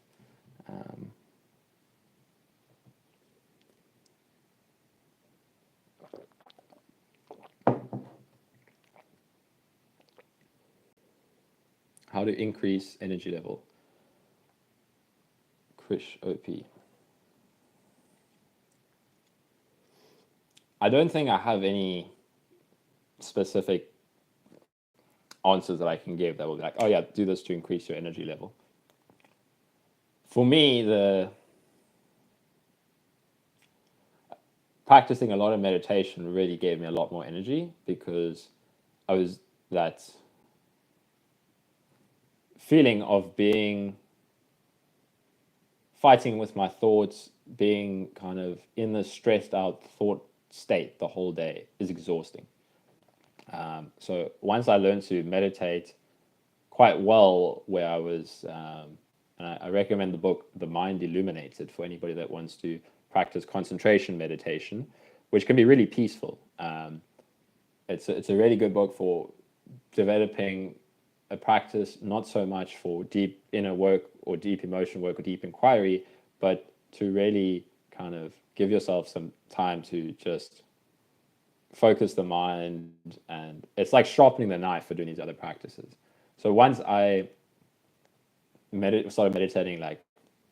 How to increase energy level? Krish OP. I don't think I have any specific answers that I can give that will be like, oh yeah, do this to increase your energy level. For me, the practicing a lot of meditation really gave me a lot more energy because I was that feeling of being fighting with my thoughts, being kind of in the stressed out thought state the whole day is exhausting. So once I learned to meditate quite well, where I was, and I recommend the book The Mind Illuminated for anybody that wants to practice concentration meditation, which can be really peaceful. It's a really good book for developing a practice, not so much for deep inner work or deep emotion work or deep inquiry, but to really kind of give yourself some time to just focus the mind. And it's like sharpening the knife for doing these other practices. So once I started meditating, like,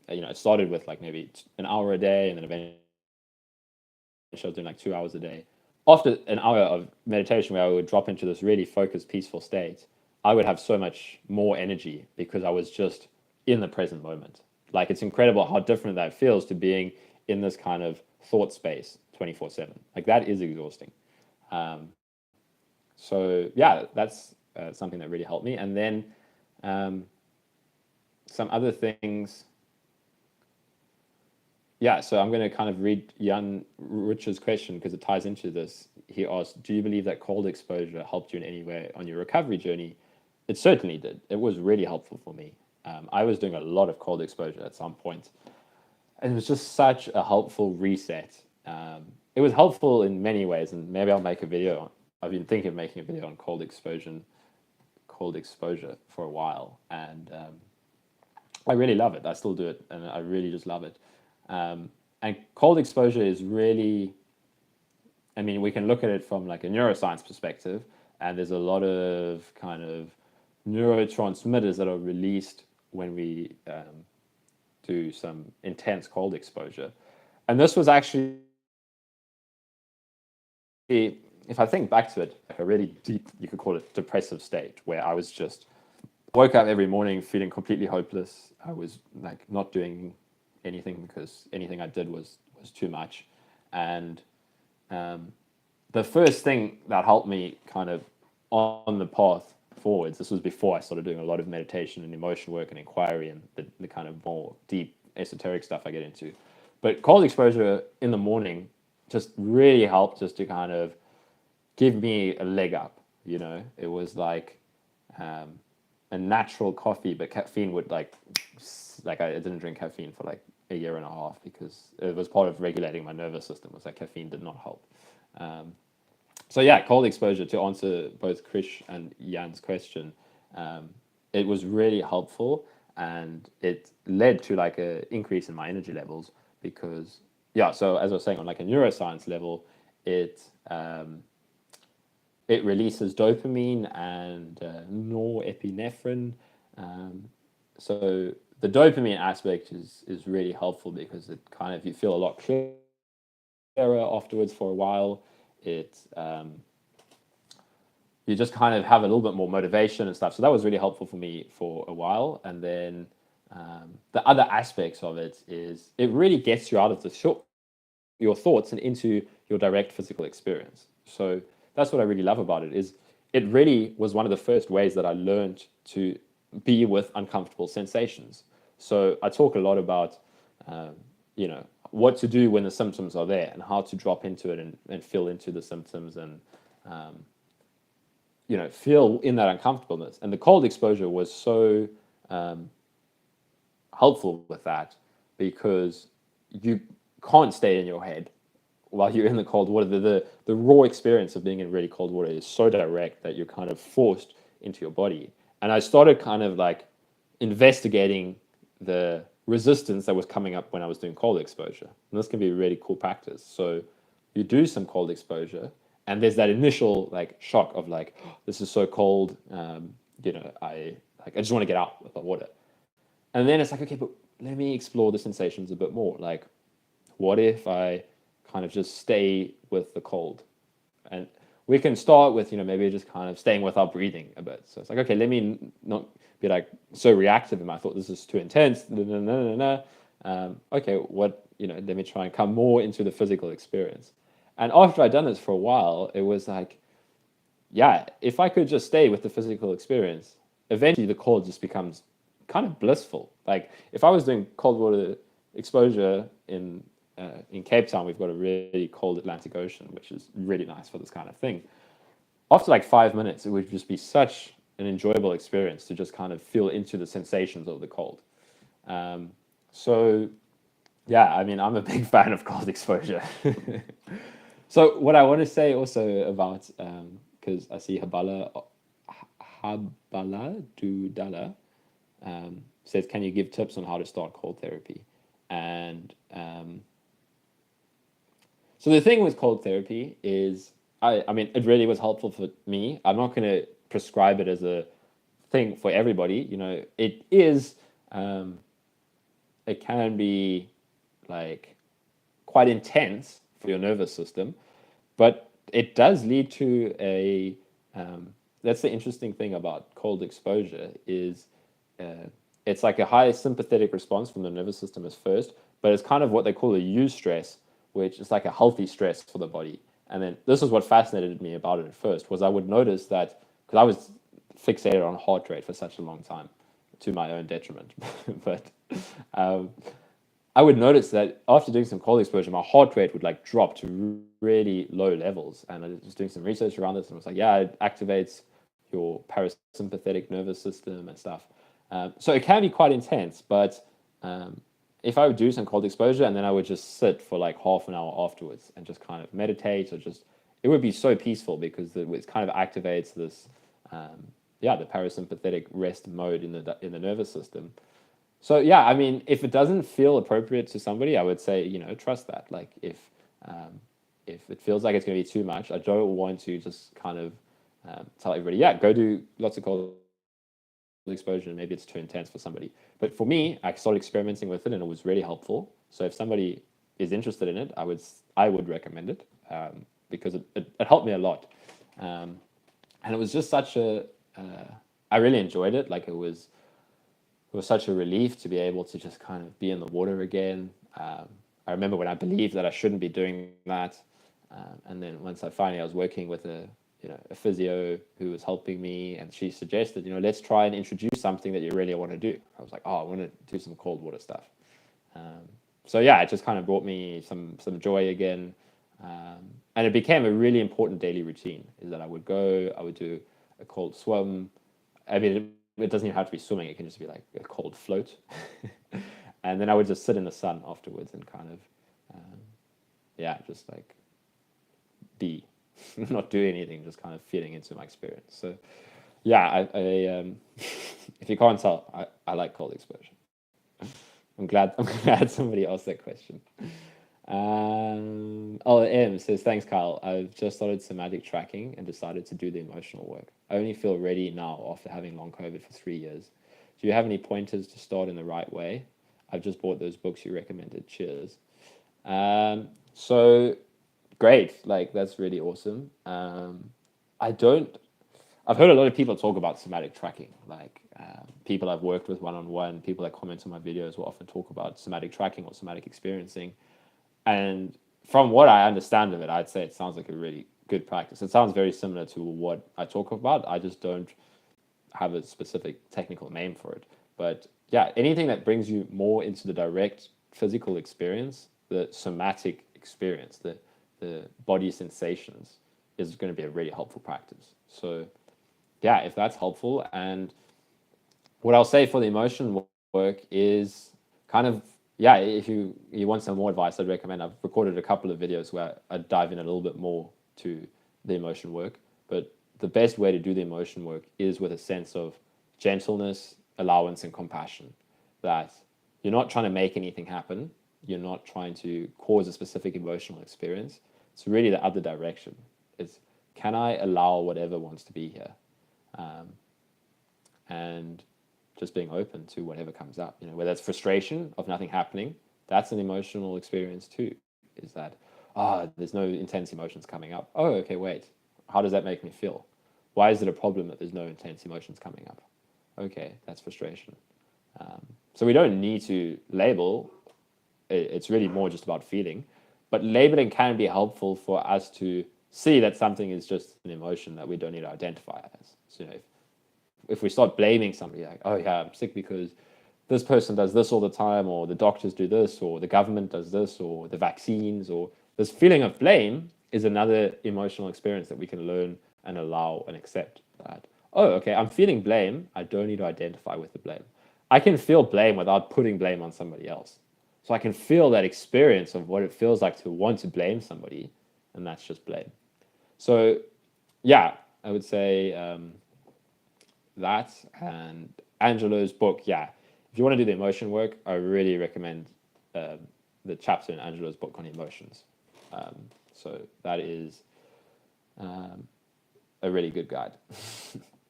it started with like maybe an hour a day, and then eventually I was doing like 2 hours a day. After an hour of meditation where I would drop into this really focused, peaceful state, I would have so much more energy because I was just in the present moment. Like, it's incredible how different that feels to being in this kind of thought space 24/7. Like, that is exhausting. So yeah, that's something that really helped me. And then some other things. Yeah, so I'm going to kind of read Jan Rich's question because it ties into this. He asked, do you believe that cold exposure helped you in any way on your recovery journey? It certainly did. It was really helpful for me. I was doing a lot of cold exposure at some point. And it was just such a helpful reset. It was helpful in many ways, and maybe I'll make a video. I've been thinking of making a video on cold exposure for a while. And I really love it. I still do it, and I really just love it. And cold exposure is really, I mean, we can look at it from like a neuroscience perspective, and there's a lot of kind of neurotransmitters that are released when we do some intense cold exposure. And this was actually, if I think back to it, like a really deep, you could call it depressive state, where I was just woke up every morning feeling completely hopeless. I was like not doing anything because anything I did was too much. And the first thing that helped me kind of on the path forwards, this was before I started doing a lot of meditation and emotion work and inquiry and the kind of more deep esoteric stuff I get into. But cold exposure in the morning just really helped just to kind of give me a leg up. It was like a natural coffee, but caffeine would like I didn't drink caffeine for like a year and a half because it was part of regulating my nervous system. Was like caffeine did not help. So yeah, cold exposure, to answer both Krish and Jan's question, it was really helpful, and it led to like a increase in my energy levels because so as I was saying, on like a neuroscience level, it releases dopamine and norepinephrine. So the dopamine aspect is really helpful because it kind of, you feel a lot clearer afterwards for a while. It you just kind of have a little bit more motivation and stuff. So that was really helpful for me for a while. And then the other aspects of it is it really gets you out of your thoughts and into your direct physical experience. So that's what I really love about it, is it really was one of the first ways that I learned to be with uncomfortable sensations. So I talk a lot about, what to do when the symptoms are there and how to drop into it and feel into the symptoms and, feel in that uncomfortableness. And the cold exposure was so helpful with that because you can't stay in your head while you're in the cold water. The raw experience of being in really cold water is so direct that you're kind of forced into your body. And I started kind of like investigating the resistance that was coming up when I was doing cold exposure. And this can be a really cool practice. So you do some cold exposure, and there's that initial like shock of like, oh, this is so cold. I just want to get out of the water. And then it's like, okay, but let me explore the sensations a bit more. Like, what if I kind of just stay with the cold? And we can start with, maybe just kind of staying with our breathing a bit. So it's like, okay, let me not be like so reactive in my thought. This is too intense. Okay, let me try and come more into the physical experience. And after I'd done this for a while, it was like, yeah, if I could just stay with the physical experience, eventually the cold just becomes kind of blissful. Like if I was doing cold water exposure in Cape Town, we've got a really cold Atlantic Ocean, which is really nice for this kind of thing. After like 5 minutes, it would just be such an enjoyable experience to just kind of feel into the sensations of the cold. So yeah, I mean, I'm a big fan of cold exposure. So what I want to say also about, because I see Habala Dudala says, can you give tips on how to start cold therapy? And so the thing with cold therapy is, I mean, it really was helpful for me. I'm not going to prescribe it as a thing for everybody. It is, it can be like quite intense for your nervous system, but it does lead to a, that's the interesting thing about cold exposure is it's like a high sympathetic response from the nervous system as first, but it's kind of what they call a eustress, which is like a healthy stress for the body. And then this is what fascinated me about it at first, was I would notice that, because I was fixated on heart rate for such a long time, to my own detriment. But I would notice that after doing some cold exposure, my heart rate would like drop to really low levels. And I was doing some research around this, and it was like, yeah, it activates your parasympathetic nervous system and stuff. So it can be quite intense, but if I would do some cold exposure and then I would just sit for like half an hour afterwards and just kind of meditate, or just, it would be so peaceful because it kind of activates this, the parasympathetic rest mode in the nervous system. So yeah, I mean, if it doesn't feel appropriate to somebody, I would say, trust that. Like if it feels like it's going to be too much, I don't want to just kind of tell everybody, yeah, go do lots of cold exposure, and maybe it's too intense for somebody. But for me, I started experimenting with it and it was really helpful. So if somebody is interested in it, I would recommend it, because it helped me a lot. And it was just such I really enjoyed it. Like it was such a relief to be able to just kind of be in the water again. I remember when I believed that I shouldn't be doing that. And then once I was working with a physio who was helping me, and she suggested, let's try and introduce something that you really want to do. I was like, oh, I want to do some cold water stuff. So yeah, it just kind of brought me some joy again. And it became a really important daily routine, is that I would do a cold swim. I mean, it doesn't even have to be swimming. It can just be like a cold float. And then I would just sit in the sun afterwards and kind of, just like be, not do anything, just kind of feeding into my experience. So yeah, I if you can't tell, I like cold exposure. I'm glad somebody asked that question. M says, thanks, Kyle. I've just started somatic tracking and decided to do the emotional work. I only feel ready now after having long COVID for 3 years. Do you have any pointers to start in the right way? I've just bought those books you recommended. Cheers. So great. Like, that's really awesome. I've heard a lot of people talk about somatic tracking. Like people I've worked with one-on-one, people that comment on my videos will often talk about somatic tracking or somatic experiencing. And from what I understand of it, I'd say it sounds like a really good practice. It sounds very similar to what I talk about. I just don't have a specific technical name for it. But yeah, anything that brings you more into the direct physical experience, the somatic experience, the body sensations, is going to be a really helpful practice. So yeah, if that's helpful. And what I'll say for the emotion work is kind of, yeah, if you want some more advice, I'd recommend, I've recorded a couple of videos where I dive in a little bit more to the emotion work. But the best way to do the emotion work is with a sense of gentleness, allowance, and compassion. That you're not trying to make anything happen. You're not trying to cause a specific emotional experience. It's really the other direction. It's, can I allow whatever wants to be here? And just being open to whatever comes up, whether it's frustration of nothing happening, that's an emotional experience too. Is that, there's no intense emotions coming up. Oh, okay, wait. How does that make me feel? Why is it a problem that there's no intense emotions coming up? Okay, that's frustration. So we don't need to label. It's really more just about feeling. But labeling can be helpful for us to see that something is just an emotion that we don't need to identify as. So, if we start blaming somebody, like, oh yeah, I'm sick because this person does this all the time, or the doctors do this, or the government does this, or the vaccines, or this feeling of blame is another emotional experience that we can learn and allow and accept. That, oh, okay, I'm feeling blame. I don't need to identify with the blame. I can feel blame without putting blame on somebody else. So I can feel that experience of what it feels like to want to blame somebody, and that's just blame. So, yeah, I would say that, and Angelo's book. Yeah, if you want to do the emotion work, I really recommend the chapter in Angelo's book on emotions. So that is a really good guide.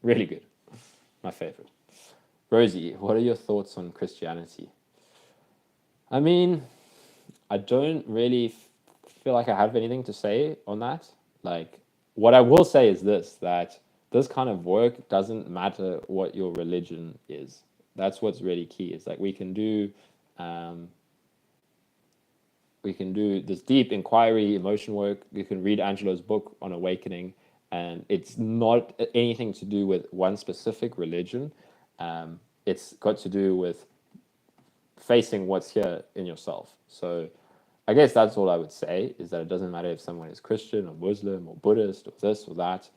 Really good. My favorite. Rosie, what are your thoughts on Christianity? I mean, I don't really feel like I have anything to say on that. Like, what I will say is this, that this kind of work doesn't matter what your religion is. That's what's really key. It's like we can do this deep inquiry, emotion work. You can read Angelo's book on awakening, and it's not anything to do with one specific religion. It's got to do with facing what's here in yourself. So I guess that's all I would say, is that it doesn't matter if someone is Christian or Muslim or Buddhist or this or that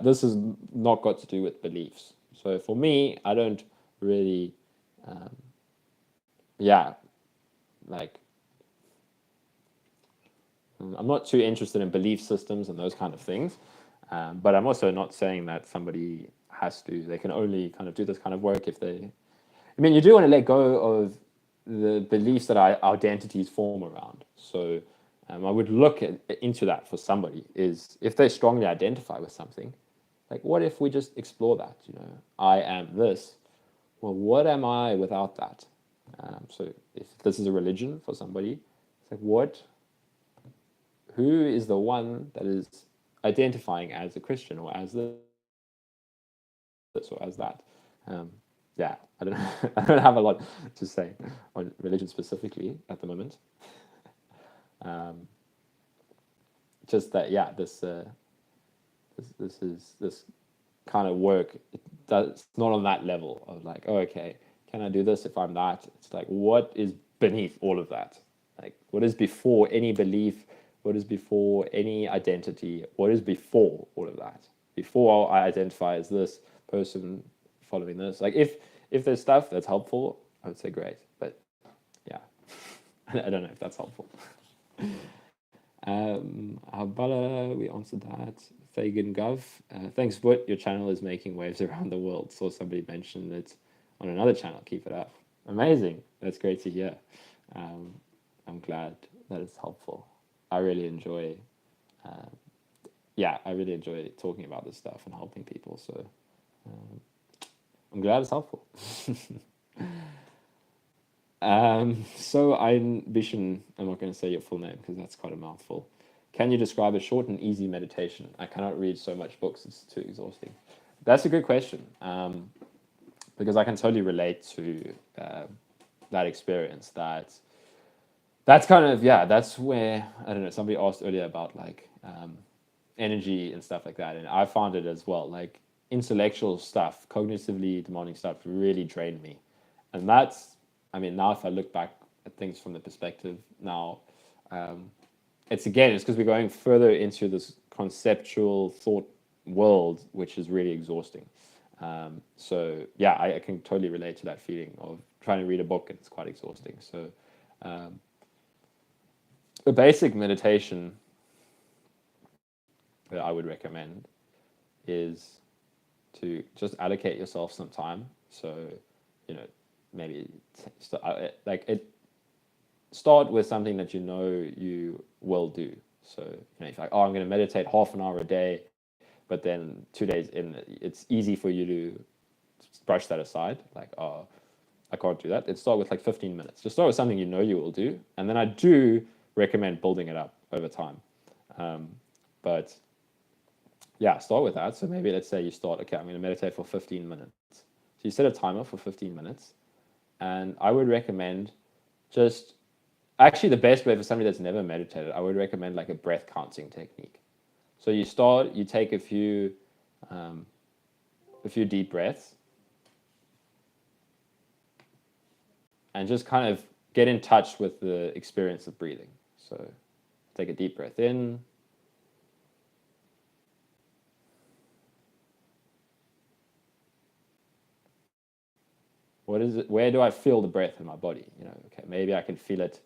this has not got to do with beliefs. So for me, I don't really, like, I'm not too interested in belief systems and those kind of things. But I'm also not saying that somebody they can only kind of do this kind of work if they, I mean, you do want to let go of the beliefs that our identities form around. So I would look into that for somebody, is if they strongly identify with something, like, what if we just explore that? I am this. Well, what am I without that? So if this is a religion for somebody, it's like, who is the one that is identifying as a Christian or as this or as that? Yeah, I don't I don't have a lot to say on religion specifically at the moment. Just that, yeah, this kind of work. It's not on that level of like, oh, okay, can I do this if I'm that? It's like, what is beneath all of that? Like, what is before any belief? What is before any identity? What is before all of that? Before I identify as this person following this, like, if there's stuff that's helpful, I would say great. But yeah, I don't know if that's helpful. Habala, we answered that. Fagan Gov, thanks, But your channel is making waves around the world. Saw somebody mention it on another channel. Keep it up. Amazing. That's great to hear. I'm glad that it's helpful. I really enjoy, I really enjoy talking about this stuff and helping people. So I'm glad it's helpful. So Bishan, I'm not going to say your full name because that's quite a mouthful. Can you describe a short and easy meditation? I cannot read so much books, it's too exhausting. That's a good question, because I can totally relate to that experience. That's kind of, that's where, I don't know, somebody asked earlier about like energy and stuff like that, and I found it as well. Like, intellectual stuff, cognitively demanding stuff really drained me. And that's, I mean, now if I look back at things from the perspective now, it's because we're going further into this conceptual thought world, which is really exhausting. So yeah, I can totally relate to that feeling of trying to read a book and it's quite exhausting. So a basic meditation that I would recommend is to just allocate yourself some time. So, maybe start with something that you will do. So, if you're like, oh, I'm going to meditate half an hour a day, but then 2 days in, it's easy for you to brush that aside. Like, oh, I can't do that. Let's start with like 15 minutes. Just start with something you will do. And then I do recommend building it up over time. But yeah, start with that. So maybe let's say you start, okay, I'm going to meditate for 15 minutes. So you set a timer for 15 minutes. And I would recommend actually the best way for somebody that's never meditated, I would recommend like a breath counting technique. So you take a few deep breaths and just kind of get in touch with the experience of breathing. So take a deep breath in. What is it? Where do I feel the breath in my body? Okay, maybe I can feel it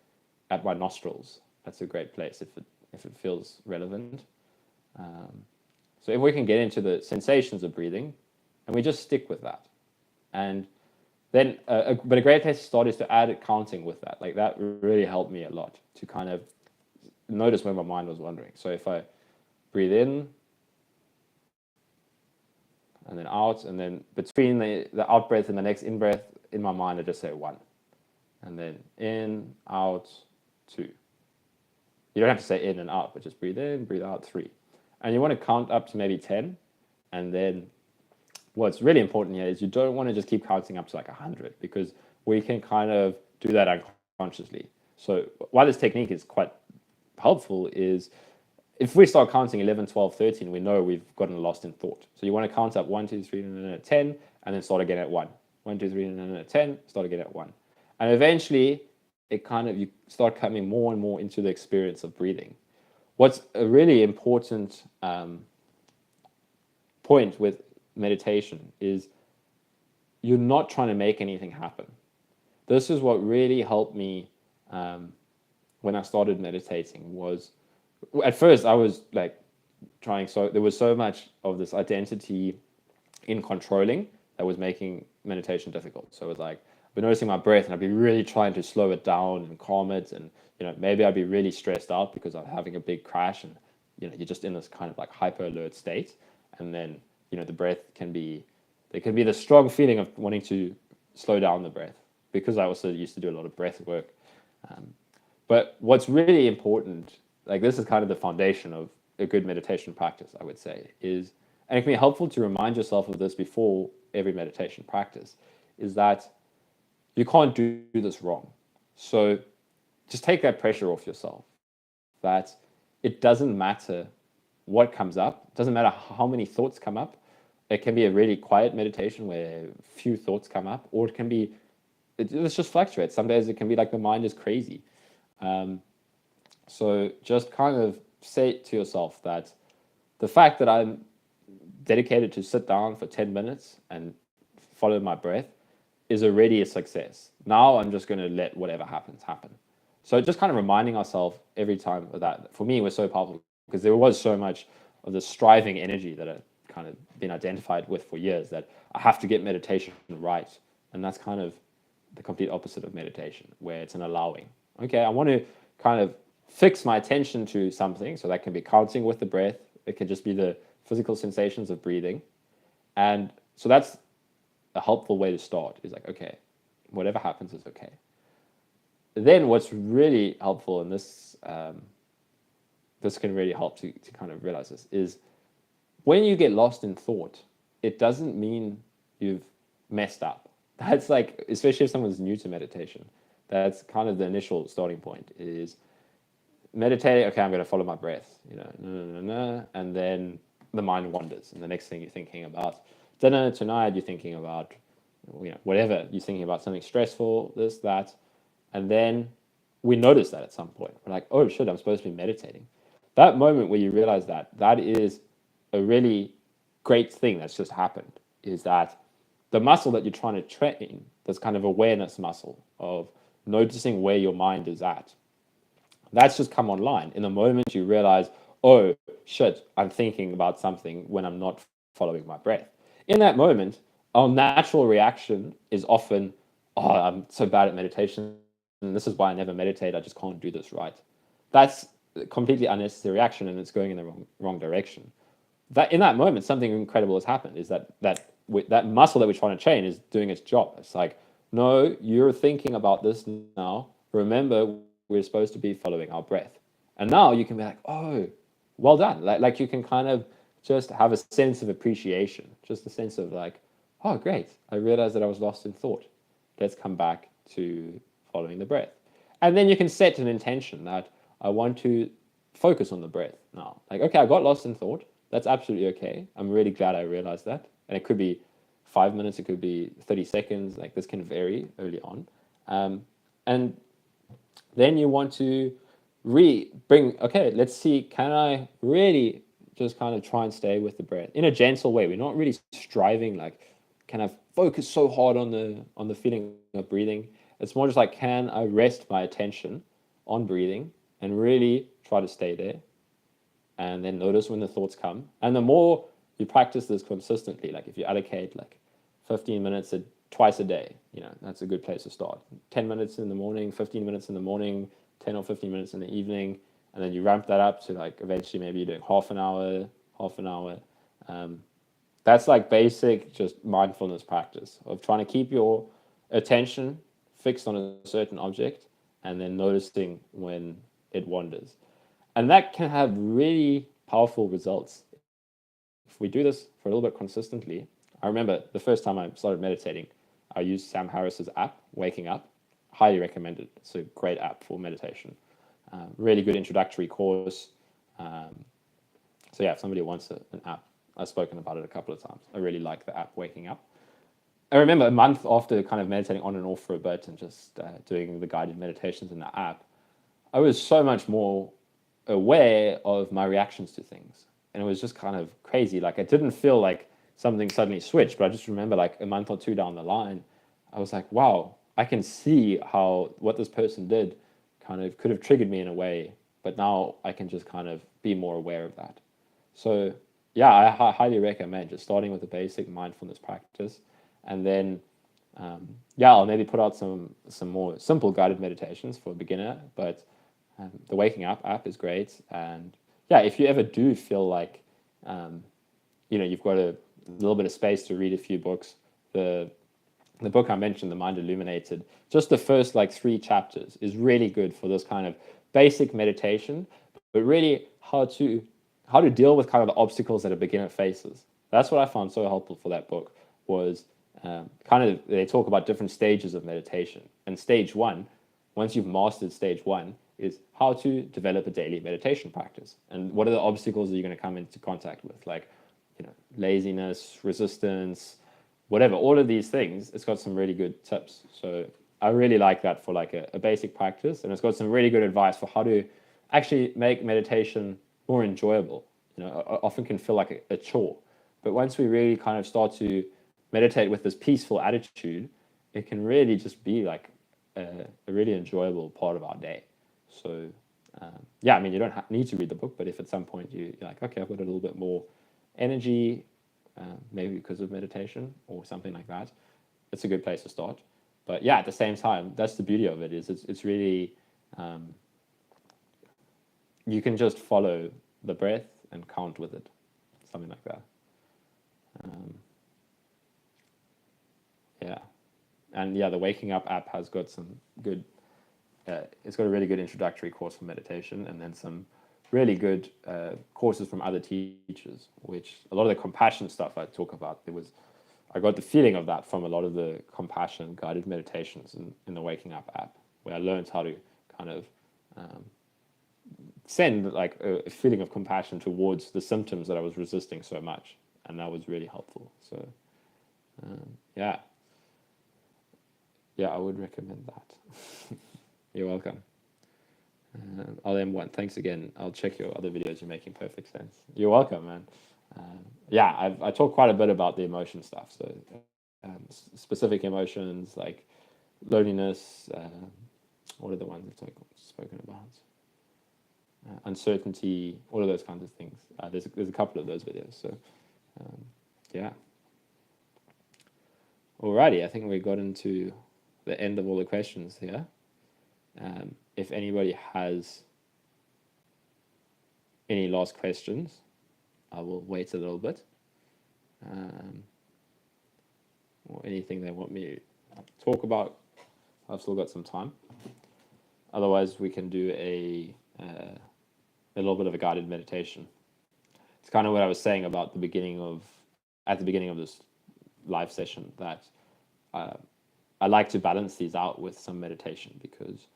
at my nostrils. That's a great place if it feels relevant. So if we can get into the sensations of breathing, and we just stick with that, and then but a great place to start is to add counting with that. Like that really helped me a lot to kind of notice where my mind was wandering. So if I breathe in and then out, and then between the out breath and the next in breath, in my mind I just say 1, and then in, out, 2. You don't have to say in and out, but just breathe in, breathe out, 3. And you want to count up to maybe 10, and then what's really important here is you don't want to just keep counting up to like 100, because we can kind of do that unconsciously. So why this technique is quite helpful is if we start counting 11, 12, 13, we know we've gotten lost in thought. So you want to count up 1, 2, 3, and then at 10, and then start again at 1. 1, 2, 3, and then at 10, start again at 1. And eventually, you start coming more and more into the experience of breathing. What's a really important point with meditation is you're not trying to make anything happen. This is what really helped me when I started meditating. Was at first I was like there was so much of this identity in controlling that was making meditation difficult. So it was like I'd be noticing my breath and I'd be really trying to slow it down and calm it, and maybe I'd be really stressed out because I'm having a big crash, and you're just in this kind of like hyper alert state, and then the breath can be the strong feeling of wanting to slow down the breath, because I also used to do a lot of breath work. But what's really important, like this is kind of the foundation of a good meditation practice, I would say, and it can be helpful to remind yourself of this before every meditation practice, is that you can't do this wrong. So just take that pressure off yourself, that it doesn't matter what comes up, it doesn't matter how many thoughts come up. It can be a really quiet meditation where few thoughts come up, or it can be, let's just fluctuate. Some days it can be like the mind is crazy. So just kind of say to yourself that the fact that I'm dedicated to sit down for 10 minutes and follow my breath is already a success. Now I'm just going to let whatever happens happen. So just kind of reminding ourselves every time of that, for me, was so powerful, because there was so much of the striving energy that I've kind of been identified with for years, that I have to get meditation right. And that's kind of the complete opposite of meditation, where it's an allowing. Okay, I want to kind of fix my attention to something. So that can be counting with the breath. It can just be the physical sensations of breathing. And so that's a helpful way to start, is like, okay, whatever happens is okay. Then what's really helpful, and this can really help to kind of realize this, is when you get lost in thought, it doesn't mean you've messed up. That's like, especially if someone's new to meditation, that's kind of the initial starting point, is meditating, okay, I'm going to follow my breath, and then the mind wanders, and the next thing you're thinking about dinner tonight, you're thinking about, whatever, you're thinking about something stressful, this, that, and then we notice that at some point. We're like, oh shit, I'm supposed to be meditating. That moment where you realize that is a really great thing that's just happened, is that the muscle that you're trying to train, this kind of awareness muscle of noticing where your mind is at, that's just come online in the moment you realize, oh shit, I'm thinking about something when I'm not following my breath. In that moment, our natural reaction is often, oh, I'm so bad at meditation, and this is why I never meditate. I just can't do this right. That's a completely unnecessary reaction, and it's going in the wrong direction. That in that moment, something incredible has happened. Is that muscle that we're trying to train is doing its job. It's like, no, you're thinking about this now. Remember, we're supposed to be following our breath. And now you can be like, oh, well done. Like you can kind of just have a sense of appreciation, just a sense of like, oh, great. I realized that I was lost in thought. Let's come back to following the breath. And then you can set an intention that I want to focus on the breath now. Like, okay, I got lost in thought. That's absolutely okay. I'm really glad I realized that. And it could be 5 minutes, it could be 30 seconds. Like this can vary early on. And then you want to okay, let's see, can I really just kind of try and stay with the breath in a gentle way? We're not really striving, like, can I focus so hard on the feeling of breathing? It's more just like, can I rest my attention on breathing and really try to stay there? And then notice when the thoughts come. And the more you practice this consistently, like if you allocate like 15 minutes twice a day, that's a good place to start. 10 minutes in the morning, 15 minutes in the morning, 10 or 15 minutes in the evening, and then you ramp that up to like eventually maybe you're doing half an hour. That's like basic just mindfulness practice of trying to keep your attention fixed on a certain object and then noticing when it wanders. And that can have really powerful results. If we do this for a little bit consistently, I remember the first time I started meditating, I used Sam Harris's app, Waking Up. Highly recommend it. It's a great app for meditation. Really good introductory course. So yeah, if somebody wants an app, I've spoken about it a couple of times. I really like the app Waking Up. I remember a month after kind of meditating on and off for a bit and just doing the guided meditations in the app, I was so much more aware of my reactions to things. And it was just kind of crazy. Like, I didn't feel like something suddenly switched, but I just remember like a month or two down the line, I was like, wow, I can see how what this person did kind of could have triggered me in a way, but now I can just kind of be more aware of that. So yeah, I highly recommend just starting with a basic mindfulness practice, and then I'll maybe put out some more simple guided meditations for a beginner, but the Waking Up app is great. And yeah, if you ever do feel like you've got a little bit of space to read a few books, the book I mentioned, The Mind Illuminated, just the first like 3 chapters is really good for this kind of basic meditation, but really how to deal with kind of the obstacles that a beginner faces. That's what I found so helpful for that book was they talk about different stages of meditation. And stage 1, once you've mastered stage 1, is how to develop a daily meditation practice. And what are the obstacles that you're going to come into contact with? Like, laziness, resistance, whatever, all of these things. It's got some really good tips. So I really like that for like a basic practice. And it's got some really good advice for how to actually make meditation more enjoyable. I often can feel like a chore. But once we really kind of start to meditate with this peaceful attitude, it can really just be like a really enjoyable part of our day. So you don't need to read the book, but if at some point you're like, okay, I've got a little bit more energy, maybe because of meditation or something like that, it's a good place to start. But yeah, at the same time, that's the beauty of it, is it's really, you can just follow the breath and count with it, something like that. And the Waking Up app has got some good, it's got a really good introductory course for meditation, and then some really good courses from other teachers, which a lot of the compassion stuff I talk about, I got the feeling of that from a lot of the compassion guided meditations in the Waking Up app, where I learned how to kind of send like a feeling of compassion towards the symptoms that I was resisting so much. And that was really helpful. So I would recommend that. You're welcome. LM1, thanks again. I'll check your other videos. You're making perfect sense. You're welcome, man. I talk quite a bit about the emotion stuff. So specific emotions like loneliness. What are the ones I've spoken about? Uncertainty, all of those kinds of things. There's a couple of those videos. So yeah. Alrighty, I think we got into the end of all the questions here. If anybody has any last questions, I will wait a little bit. Or anything they want me to talk about, I've still got some time. Otherwise, we can do a little bit of a guided meditation. It's kind of what I was saying about at the beginning of this live session, that I like to balance these out with some meditation, because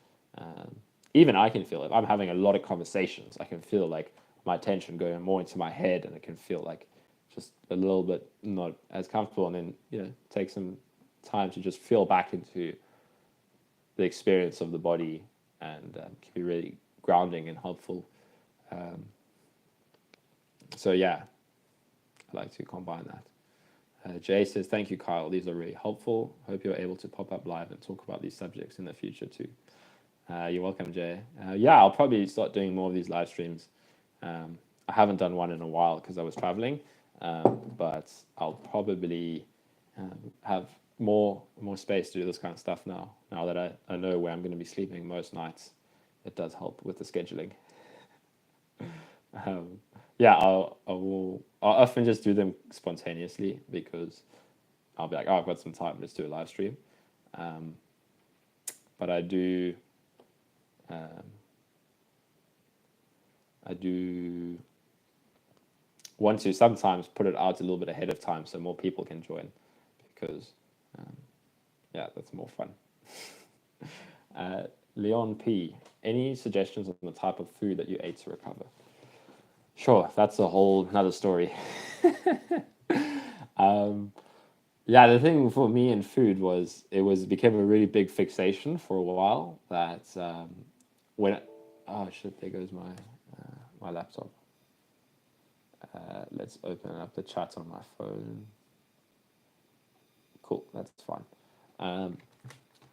even I can feel, if I'm having a lot of conversations, I can feel like my attention going more into my head, and it can feel like just a little bit not as comfortable, and then take some time to just feel back into the experience of the body, and can be really grounding and helpful. So yeah, I like to combine that. Jay says, thank you, Kyle. These are really helpful. Hope you're able to pop up live and talk about these subjects in the future too. You're welcome, Jay. Yeah, I'll probably start doing more of these live streams. I haven't done one in a while because I was traveling, but I'll probably have more space to do this kind of stuff now that I know where I'm going to be sleeping most nights. It does help with the scheduling. Yeah, I'll often just do them spontaneously, because I'll be like, oh, I've got some time, let's do a live stream. But I do want to sometimes put it out a little bit ahead of time so more people can join, because yeah, that's more fun. Leon P, any suggestions on the type of food that you ate to recover? Sure, that's a whole another story. Yeah, the thing for me in food was it became a really big fixation for a while. That oh shit, there goes my laptop. Let's open up the chat on my phone. Cool, that's fine.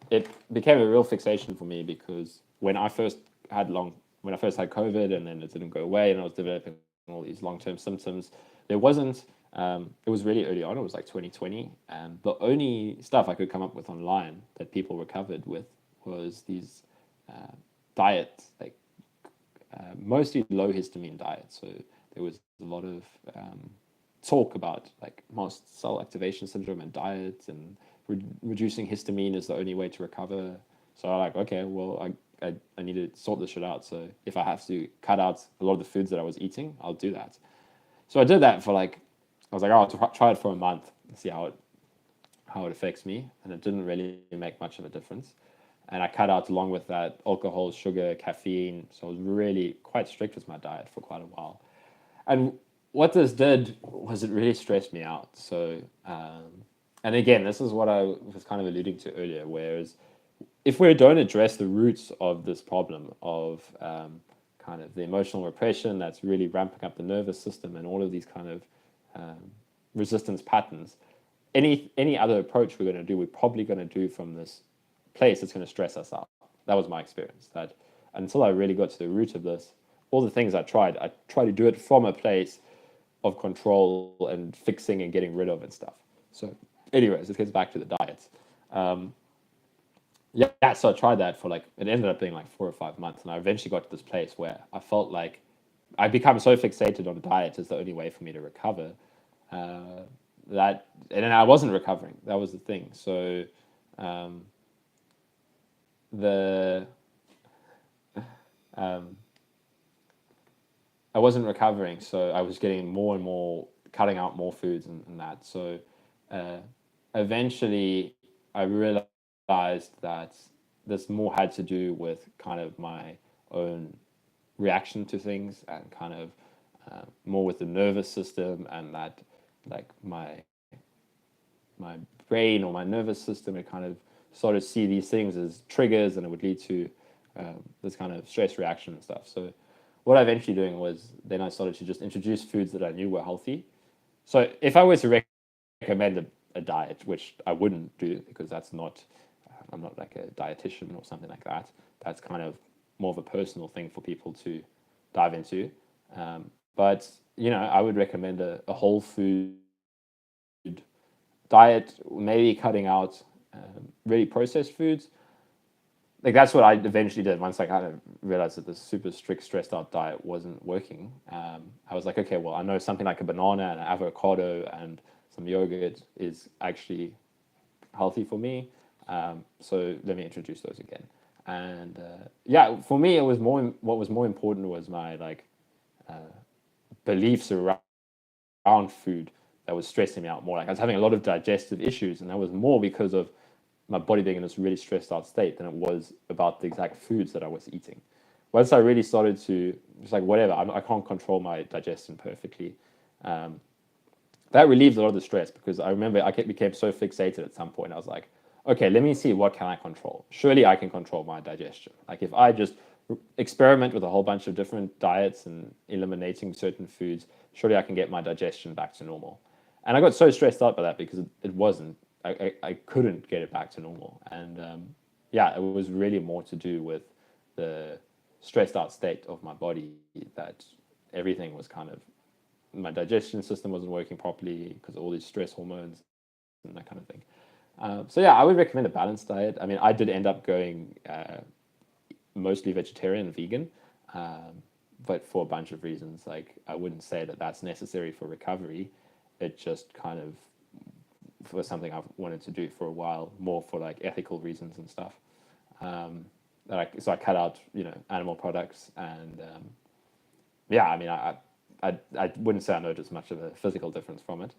It became a real fixation for me, because when I first had COVID, and then it didn't go away, and I was developing all these long-term symptoms, there wasn't. It was really early on. It was like 2020, and the only stuff I could come up with online that people recovered with was these diets, like mostly low histamine diets. So there was a lot of talk about like mast cell activation syndrome and diets, and reducing histamine is the only way to recover. So I'm like, okay, well, I need to sort this shit out. So if I have to cut out a lot of the foods that I was eating, I'll do that. So I did that for I was like, oh, I'll try it for a month and see how it affects me. And it didn't really make much of a difference. And I cut out, along with that, alcohol, sugar, caffeine. So I was really quite strict with my diet for quite a while. And what this did was it really stressed me out. So, and again, this is what I was kind of alluding to earlier, whereas if we don't address the roots of this problem of kind of the emotional repression that's really ramping up the nervous system, and all of these kind of resistance patterns, any other approach we're going to do, we're probably going to do from this place that's going to stress us out. That was my experience, that until I really got to the root of this, all the things I tried to do it from a place of control and fixing and getting rid of and stuff. So anyways, it gets back to the diets. Yeah, so I tried that for it ended up being 4 or 5 months, and I eventually got to this place where I felt like I'd become so fixated on diet as the only way for me to recover, and then I wasn't recovering. That was the thing. So I wasn't recovering, so I was getting more and more, cutting out more foods and that. So eventually I realized that this more had to do with kind of my own reaction to things, and kind of more with the nervous system, and that my brain or my nervous system, it kind of started to see these things as triggers, and it would lead to this kind of stress reaction and stuff. So what I eventually doing was, then I started to just introduce foods that I knew were healthy. So if I was to recommend a diet, which I wouldn't do because I'm not like a dietitian or something like that. That's kind of more of a personal thing for people to dive into. But I would recommend a whole food diet, maybe cutting out really processed foods. Like that's what I eventually did once I kind of realized that this super strict, stressed out diet wasn't working. I was like, okay, well, I know something like a banana and an avocado and some yogurt is actually healthy for me. So let me introduce those again. And yeah, for me, it was more. What was more important was my beliefs around food that was stressing me out more. Like I was having a lot of digestive issues, and that was more because of my body being in this really stressed out state than it was about the exact foods that I was eating. Once I really started to just like whatever, I can't control my digestion perfectly. That relieved a lot of the stress because I remember I became so fixated at some point. I was like, okay, let me see what can I control. Surely I can control my digestion. Like if I just experiment with a whole bunch of different diets and eliminating certain foods, surely I can get my digestion back to normal. And I got so stressed out by that because it wasn't. I couldn't get it back to normal. And yeah, it was really more to do with the stressed out state of my body that everything was kind of my digestion system wasn't working properly because of all these stress hormones and that kind of thing. So yeah, I would recommend a balanced diet. I mean, I did end up going mostly vegetarian and vegan, but for a bunch of reasons. Like I wouldn't say that that's necessary for recovery. It just kind of was something I've wanted to do for a while, more for like ethical reasons and stuff. So I cut out animal products and yeah, I mean I wouldn't say I noticed much of a physical difference from it.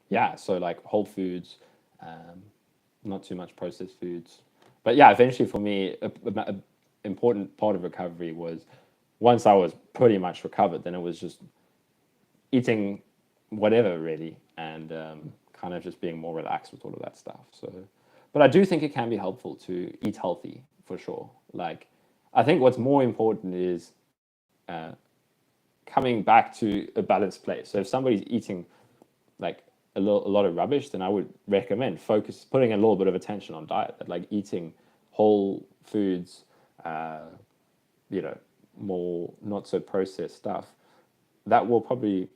Yeah, so like whole foods, not too much processed foods. But yeah, eventually for me, a important part of recovery was once I was pretty much recovered, then it was just eating whatever really, and kind of just being more relaxed with all of that stuff. So, but I do think it can be helpful to eat healthy for sure. Like, I think what's more important is uh, coming back to a balanced place. So if somebody's eating like a lot of rubbish, then I would recommend putting a little bit of attention on diet, like eating whole foods, uh, more not so processed stuff. That will probably,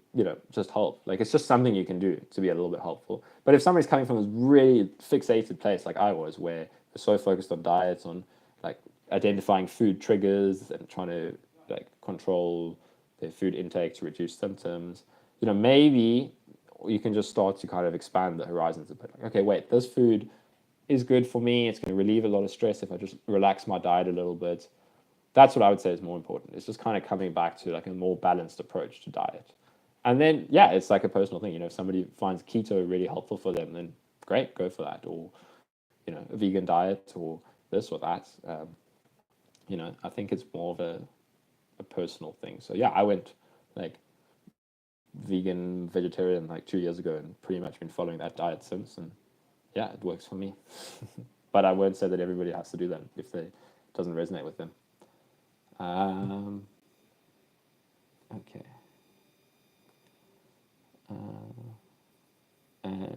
just help. Like it's just something you can do to be a little bit helpful. But if somebody's coming from this really fixated place like I was, where they're so focused on diets, on like identifying food triggers and trying to like control their food intake to reduce symptoms, maybe you can just start to kind of expand the horizons a bit. Like, okay, wait, this food is good for me. It's going to relieve a lot of stress if I just relax my diet a little bit. That's what I would say is more important. It's just kind of coming back to like a more balanced approach to diet. And then, yeah, it's like a personal thing. If somebody finds keto really helpful for them, then great, go for that. Or, a vegan diet or this or that. I think it's more of a personal thing. So yeah, I went like vegan, vegetarian like 2 years ago and pretty much been following that diet since. And yeah, it works for me. But I won't say that everybody has to do that if it doesn't resonate with them. Okay.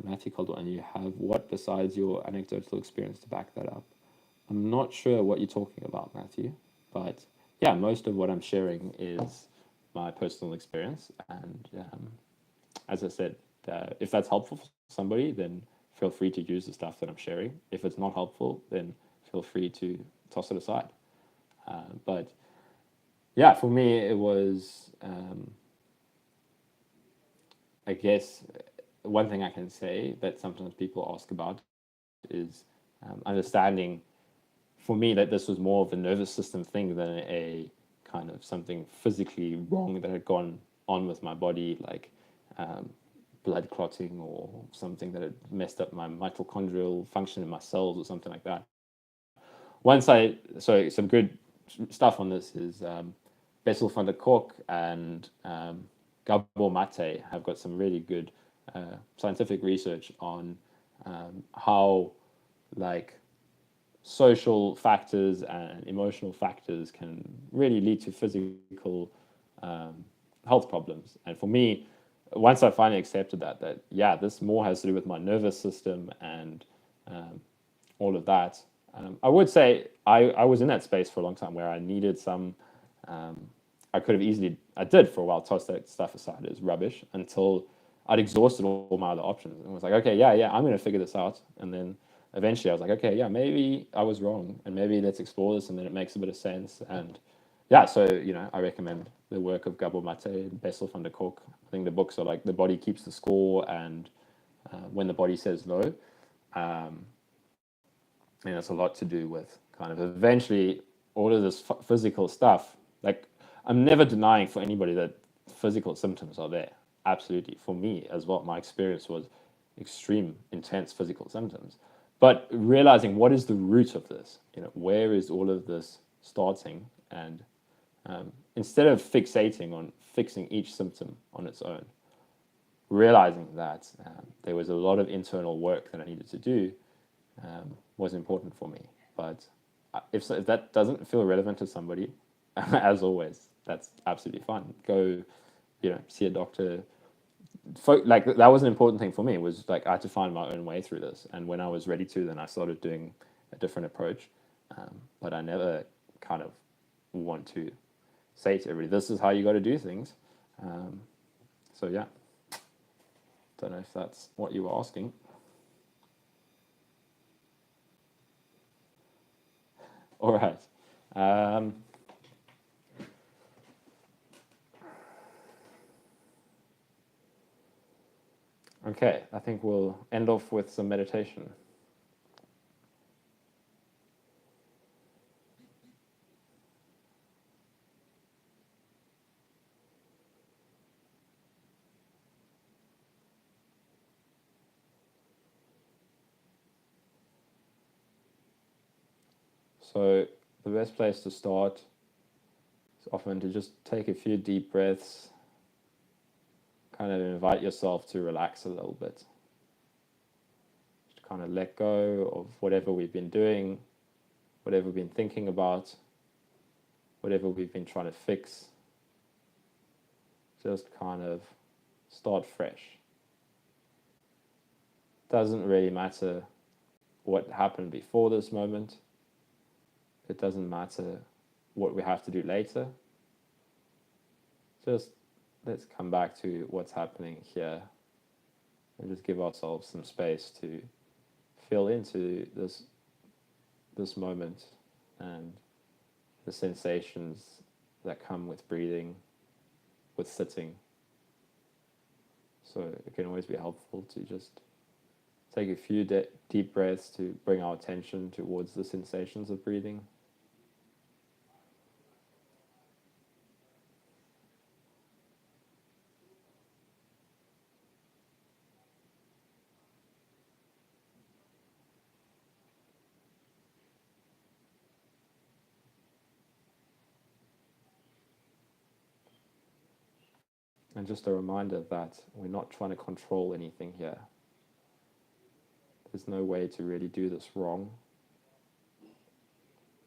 Matthew Caldwell, and you have what besides your anecdotal experience to back that up? I'm not sure what you're talking about, Matthew, but yeah, most of what I'm sharing is my personal experience. And as I said, if that's helpful for somebody, then feel free to use the stuff that I'm sharing. If it's not helpful, then feel free to toss it aside. But yeah, for me, it was, I guess, one thing I can say that sometimes people ask about is understanding for me that this was more of a nervous system thing than a kind of something physically wrong that had gone on with my body, like blood clotting or something that had messed up my mitochondrial function in my cells or something like that. So some good stuff on this is Bessel van der Kolk and Gabor Mate have got some really good scientific research on how like social factors and emotional factors can really lead to physical health problems. And for me, once I finally accepted that yeah, this more has to do with my nervous system and um, all of that. I would say I was in that space for a long time where I needed some. Um, I could have easily, I did for a while, toss that stuff aside as rubbish until I'd exhausted all my other options and was like, okay, yeah, I'm going to figure this out. And then eventually I was like, okay, yeah, maybe I was wrong and maybe let's explore this and then it makes a bit of sense. And yeah, so, I recommend the work of Gabor Mate and Bessel van der Kolk. I think the books are like The Body Keeps the Score and When the Body Says No. Um, and it's a lot to do with kind of eventually all of this physical stuff. Like, I'm never denying for anybody that physical symptoms are there. Absolutely. For me as well, my experience was extreme, intense physical symptoms. But realizing what is the root of this, where is all of this starting? And instead of fixating on fixing each symptom on its own, realizing that there was a lot of internal work that I needed to do was important for me. But if that doesn't feel relevant to somebody, as always, that's absolutely fine. Go, see a doctor. Like that was an important thing for me. Was like I had to find my own way through this, and when I was ready to, then I started doing a different approach. But I never kind of want to say to everybody, "This is how you got to do things." So yeah, don't know if that's what you were asking. All right. Okay, I think we'll end off with some meditation. So, the best place to start is often to just take a few deep breaths, kind of invite yourself to relax a little bit. Just kind of let go of whatever we've been doing, whatever we've been thinking about, whatever we've been trying to fix. Just kind of start fresh. Doesn't really matter what happened before this moment. It doesn't matter what we have to do later. Just let's come back to what's happening here and just give ourselves some space to feel into this moment and the sensations that come with breathing, with sitting. So it can always be helpful to just take a few deep breaths to bring our attention towards the sensations of breathing. And just a reminder that we're not trying to control anything here. There's no way to really do this wrong.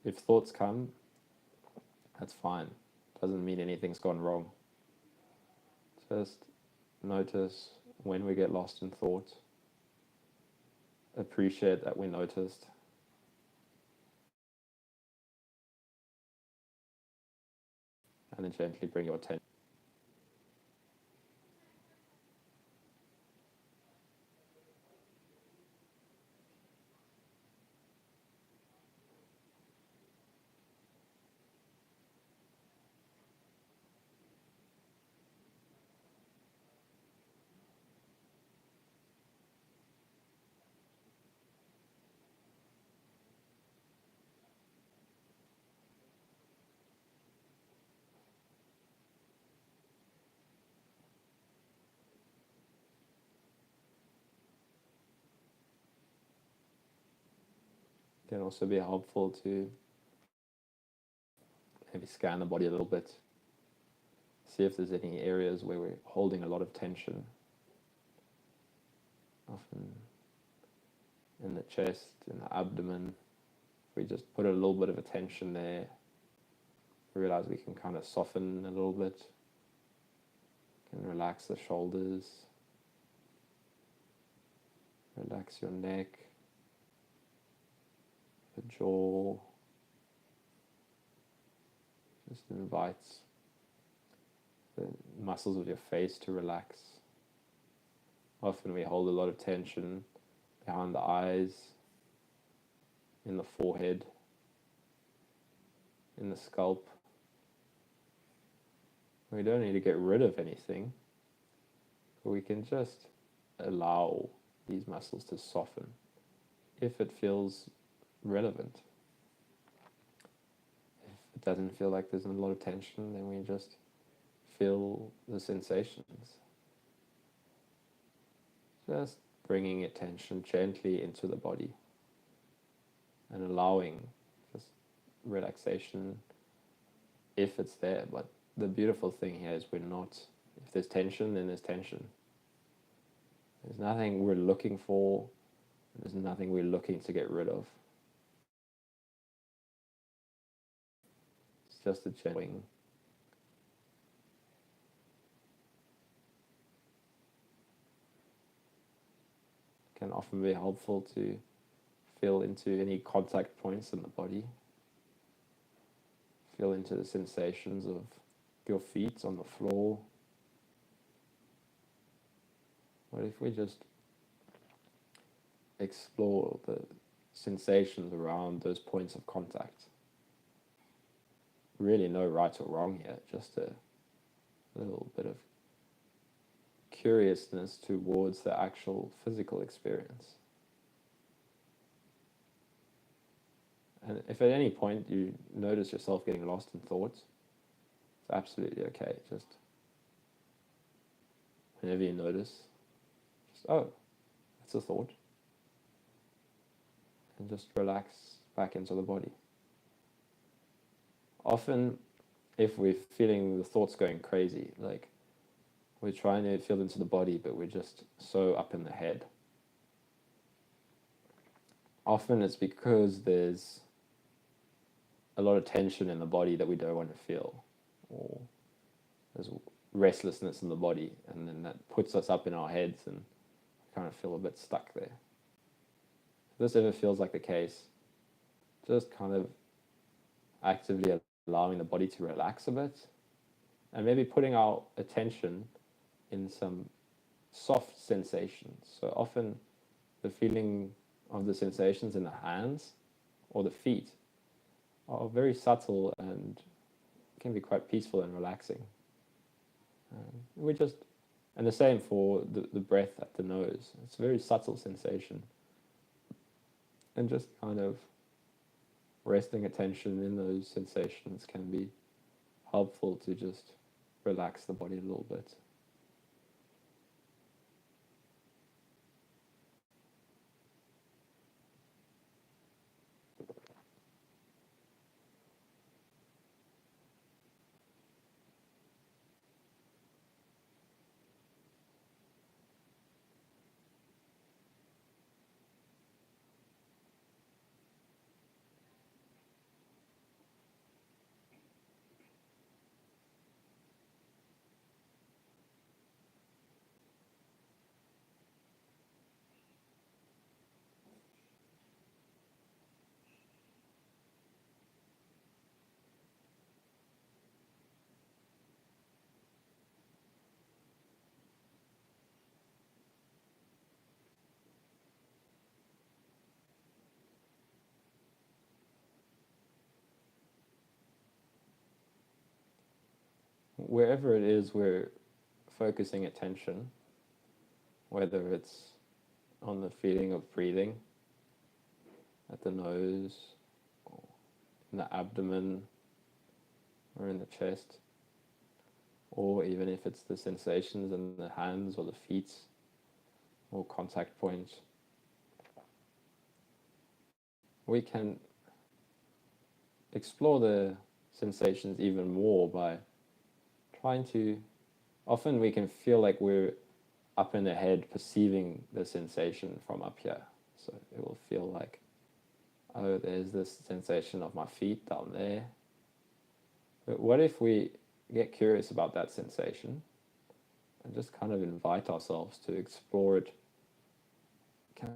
If thoughts come, that's fine. Doesn't mean anything's gone wrong. Just notice when we get lost in thought. Appreciate that we noticed. And then gently bring your attention. It can also be helpful to maybe scan the body a little bit. See if there's any areas where we're holding a lot of tension. Often in the chest, in the abdomen. We just put a little bit of attention there. We realize we can kind of soften a little bit. You can relax the shoulders, relax your neck, the jaw. Just invites the muscles of your face to relax. Often we hold a lot of tension behind the eyes, in the forehead, in the scalp. We don't need to get rid of anything, but we can just allow these muscles to soften if it feels relevant. If it doesn't feel like there's a lot of tension, then we just feel the sensations. Just bringing attention gently into the body and allowing just relaxation if it's there. But the beautiful thing here is we're not, if there's tension, then there's tension. There's nothing we're looking for, there's nothing we're looking to get rid of. It's just a gentle can often be helpful to feel into any contact points in the body. Feel into the sensations of your feet on the floor. What if we just explore the sensations around those points of contact? Really no right or wrong here, just a little bit of curiousness towards the actual physical experience. And if at any point you notice yourself getting lost in thoughts, it's absolutely okay. Just whenever you notice, just, oh, that's a thought. And just relax back into the body. Often, if we're feeling the thoughts going crazy, like we're trying to feel into the body, but we're just so up in the head. Often it's because there's a lot of tension in the body that we don't want to feel, or there's restlessness in the body, and then that puts us up in our heads and we kind of feel a bit stuck there. If this ever feels like the case, just kind of actively allowing the body to relax a bit, and maybe putting our attention in some soft sensations. So often the feeling of the sensations in the hands or the feet are very subtle and can be quite peaceful and relaxing. And the same for the breath at the nose. It's a very subtle sensation. And just kind of resting attention in those sensations can be helpful to just relax the body a little bit. Wherever it is we're focusing attention, whether it's on the feeling of breathing at the nose, or in the abdomen, or in the chest, or even if it's the sensations in the hands or the feet or contact points, we can explore the sensations even more by trying to, often we can feel like we're up in the head perceiving the sensation from up here. So it will feel like, oh, there's this sensation of my feet down there. But what if we get curious about that sensation and just kind of invite ourselves to explore it. Can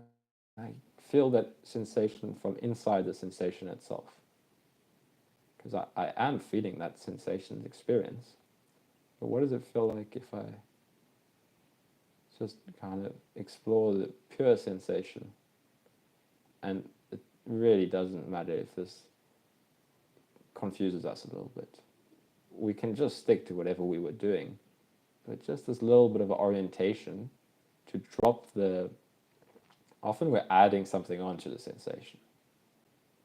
I feel that sensation from inside the sensation itself? Because I am feeling that sensation experience. But what does it feel like if I just kind of explore the pure sensation? And it really doesn't matter if this confuses us a little bit. We can just stick to whatever we were doing, but just this little bit of orientation to drop the. Often we're adding something onto the sensation.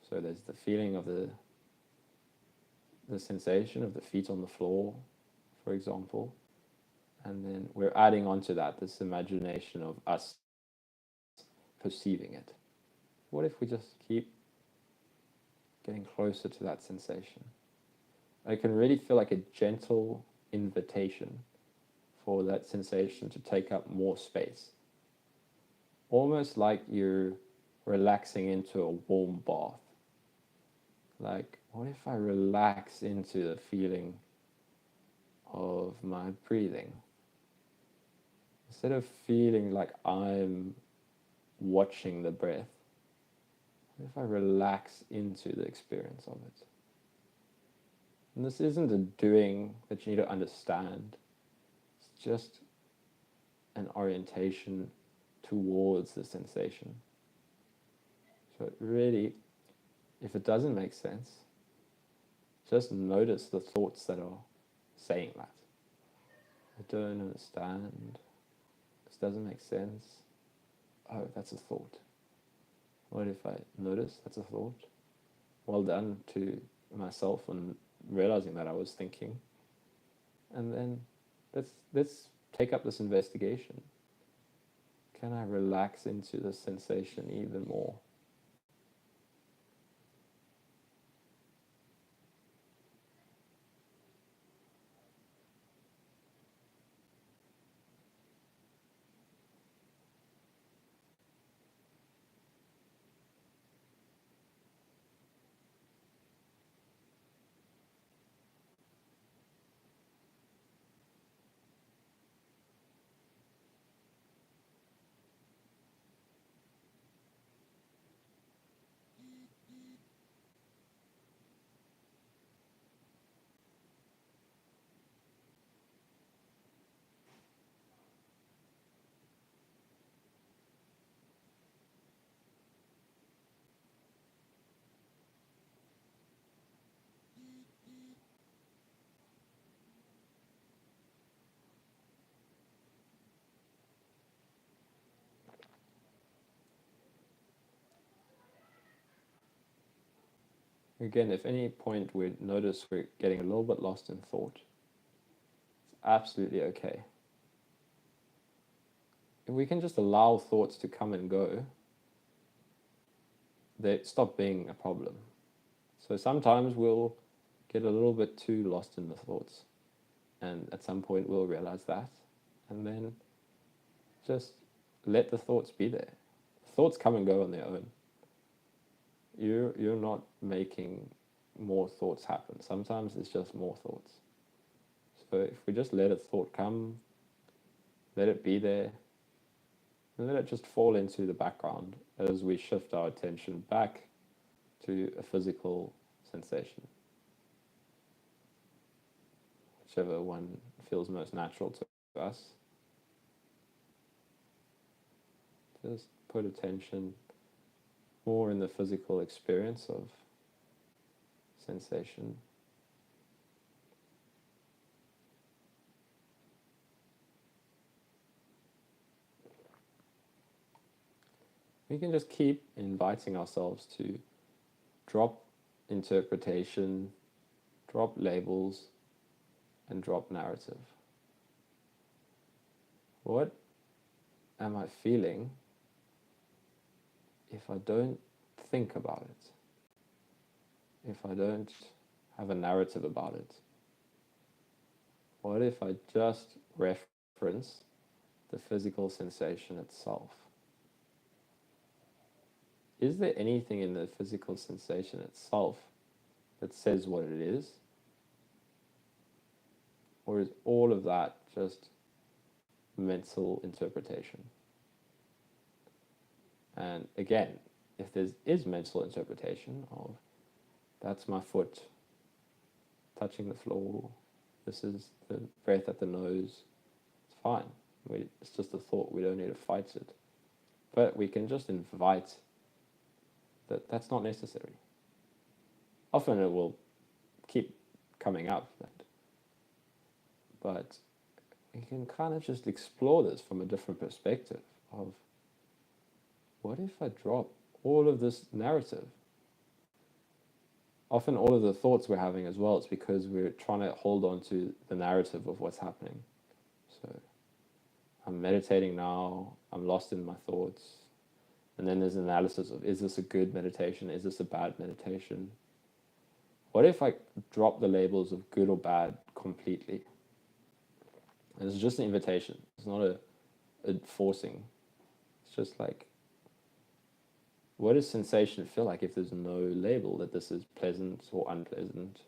So there's the feeling of the sensation of the feet on the floor, for example, and then we're adding onto that this imagination of us perceiving it. What if we just keep getting closer to that sensation? It can really feel like a gentle invitation for that sensation to take up more space. Almost like you're relaxing into a warm bath. Like, what if I relax into the feeling of my breathing? Instead of feeling like I'm watching the breath, what if I relax into the experience of it? And this isn't a doing that you need to understand. It's just an orientation towards the sensation. So it really, if it doesn't make sense, just notice the thoughts that are saying that. I don't understand. This doesn't make sense. Oh, that's a thought. What if I notice that's a thought? Well done to myself on realizing that I was thinking. And then let's take up this investigation. Can I relax into the sensation even more? Again, if any point we notice we're getting a little bit lost in thought, it's absolutely okay. If we can just allow thoughts to come and go, they stop being a problem. So sometimes we'll get a little bit too lost in the thoughts, and at some point we'll realize that, and then just let the thoughts be there. Thoughts come and go on their own. You're not making more thoughts happen. Sometimes it's just more thoughts. So if we just let a thought come, let it be there, and let it just fall into the background as we shift our attention back to a physical sensation, whichever one feels most natural to us. Just put attention more in the physical experience of sensation. We can just keep inviting ourselves to drop interpretation, drop labels, and drop narrative. What am I feeling if I don't think about it? If I don't have a narrative about it? What if I just reference the physical sensation itself? Is there anything in the physical sensation itself that says what it is? Or is all of that just mental interpretation. And again, if there is mental interpretation of that's my foot touching the floor, this is the breath at the nose, it's fine. It's just a thought. We don't need to fight it. But we can just invite that that's not necessary. Often it will keep coming up, but we can kind of just explore this from a different perspective of what if I drop all of this narrative? Often all of the thoughts we're having as well, it's because we're trying to hold on to the narrative of what's happening. So I'm meditating now, I'm lost in my thoughts. And then there's an analysis of, is this a good meditation? Is this a bad meditation? What if I drop the labels of good or bad completely? And it's just an invitation. It's not a forcing. It's just like, what does sensation feel like if there's no label that this is pleasant or unpleasant?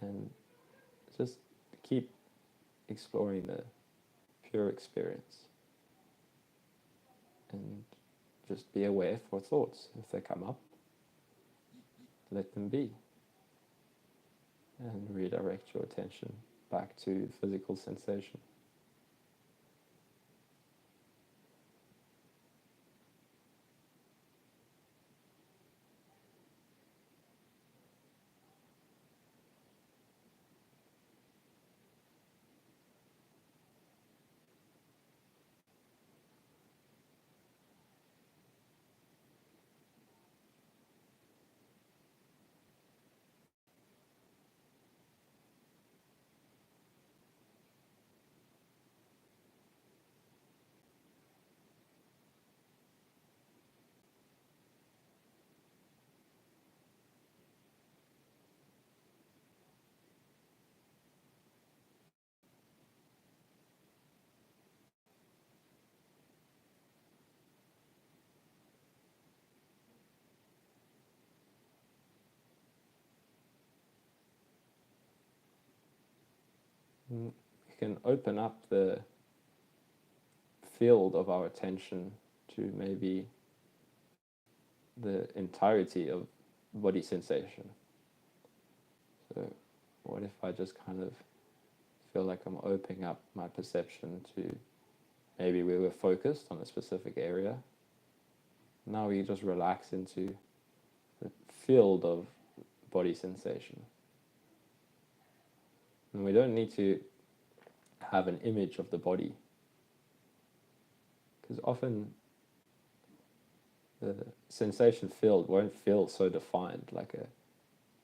And just keep exploring the pure experience. And just be aware for thoughts. If they come up, let them be. And redirect your attention back to physical sensation. We can open up the field of our attention to maybe the entirety of body sensation. So what if I just kind of feel like I'm opening up my perception to maybe we were focused on a specific area. Now we just relax into the field of body sensation. And we don't need to have an image of the body, because often the sensation field won't feel so defined like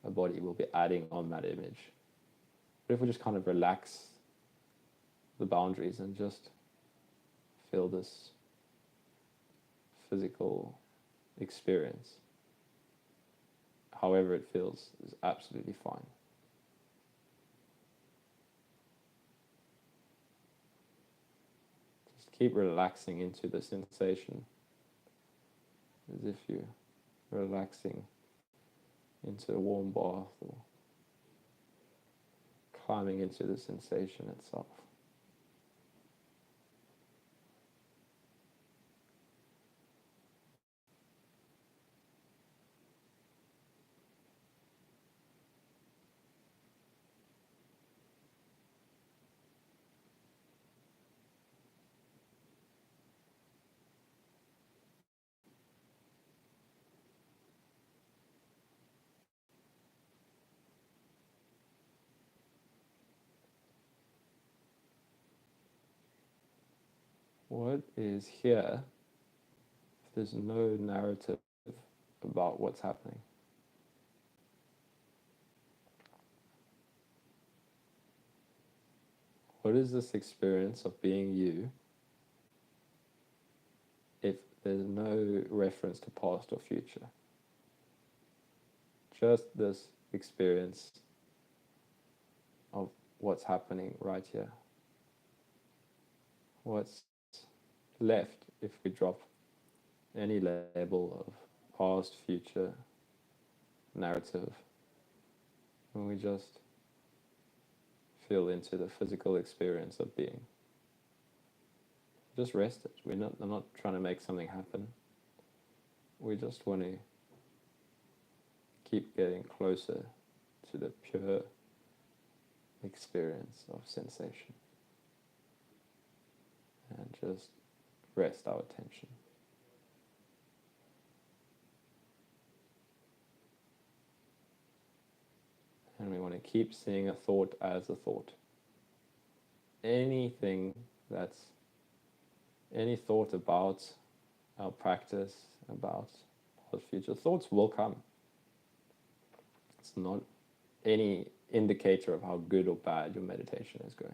a body will be adding on that image. But if we just kind of relax the boundaries and just feel this physical experience, however it feels, is absolutely fine. Just keep relaxing into the sensation as if you're relaxing into a warm bath or climbing into the sensation itself. What is here if there's no narrative about what's happening? What is this experience of being you if there's no reference to past or future? Just this experience of what's happening right here. What's left if we drop any label of past, future, narrative, and we just feel into the physical experience of being. Just rest it. I'm not trying to make something happen. We just want to keep getting closer to the pure experience of sensation and just rest our attention. And we want to keep seeing a thought as a thought. Anything that's any thought about our practice, about our future thoughts will come. It's not any indicator of how good or bad your meditation is going.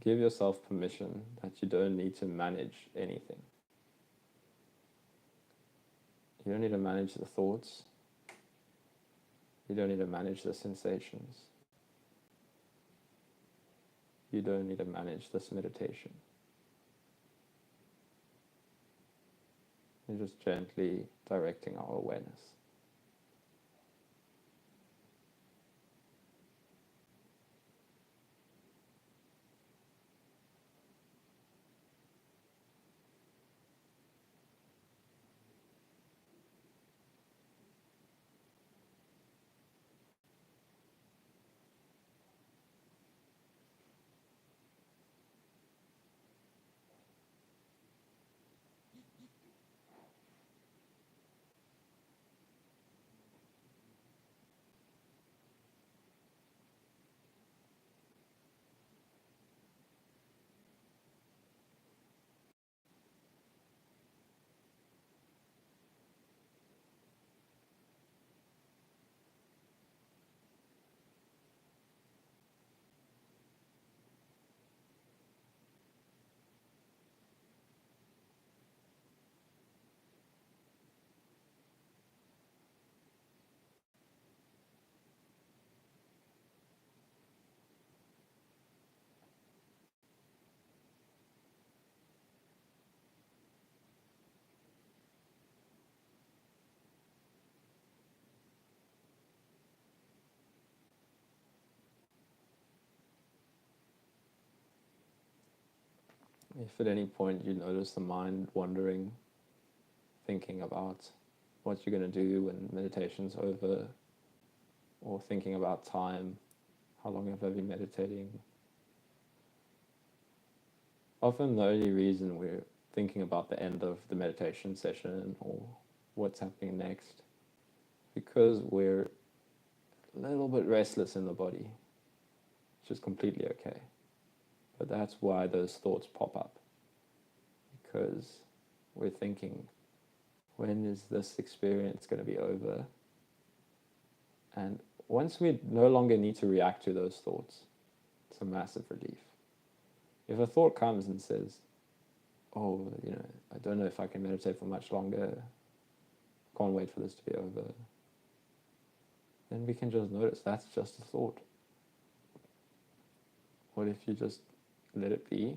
Give yourself permission that you don't need to manage anything. You don't need to manage the thoughts. You don't need to manage the sensations. You don't need to manage this meditation. You're just gently directing our awareness. If at any point you notice the mind wandering, thinking about what you're going to do when meditation's over, or thinking about time, how long have I been meditating? Often the only reason we're thinking about the end of the meditation session or what's happening next, because we're a little bit restless in the body, which is completely okay. But that's why those thoughts pop up, because we're thinking, when is this experience going to be over? And once we no longer need to react to those thoughts, it's a massive relief. If a thought comes and says, oh, I don't know if I can meditate for much longer, can't wait for this to be over, then we can just notice that's just a thought. What if you just let it be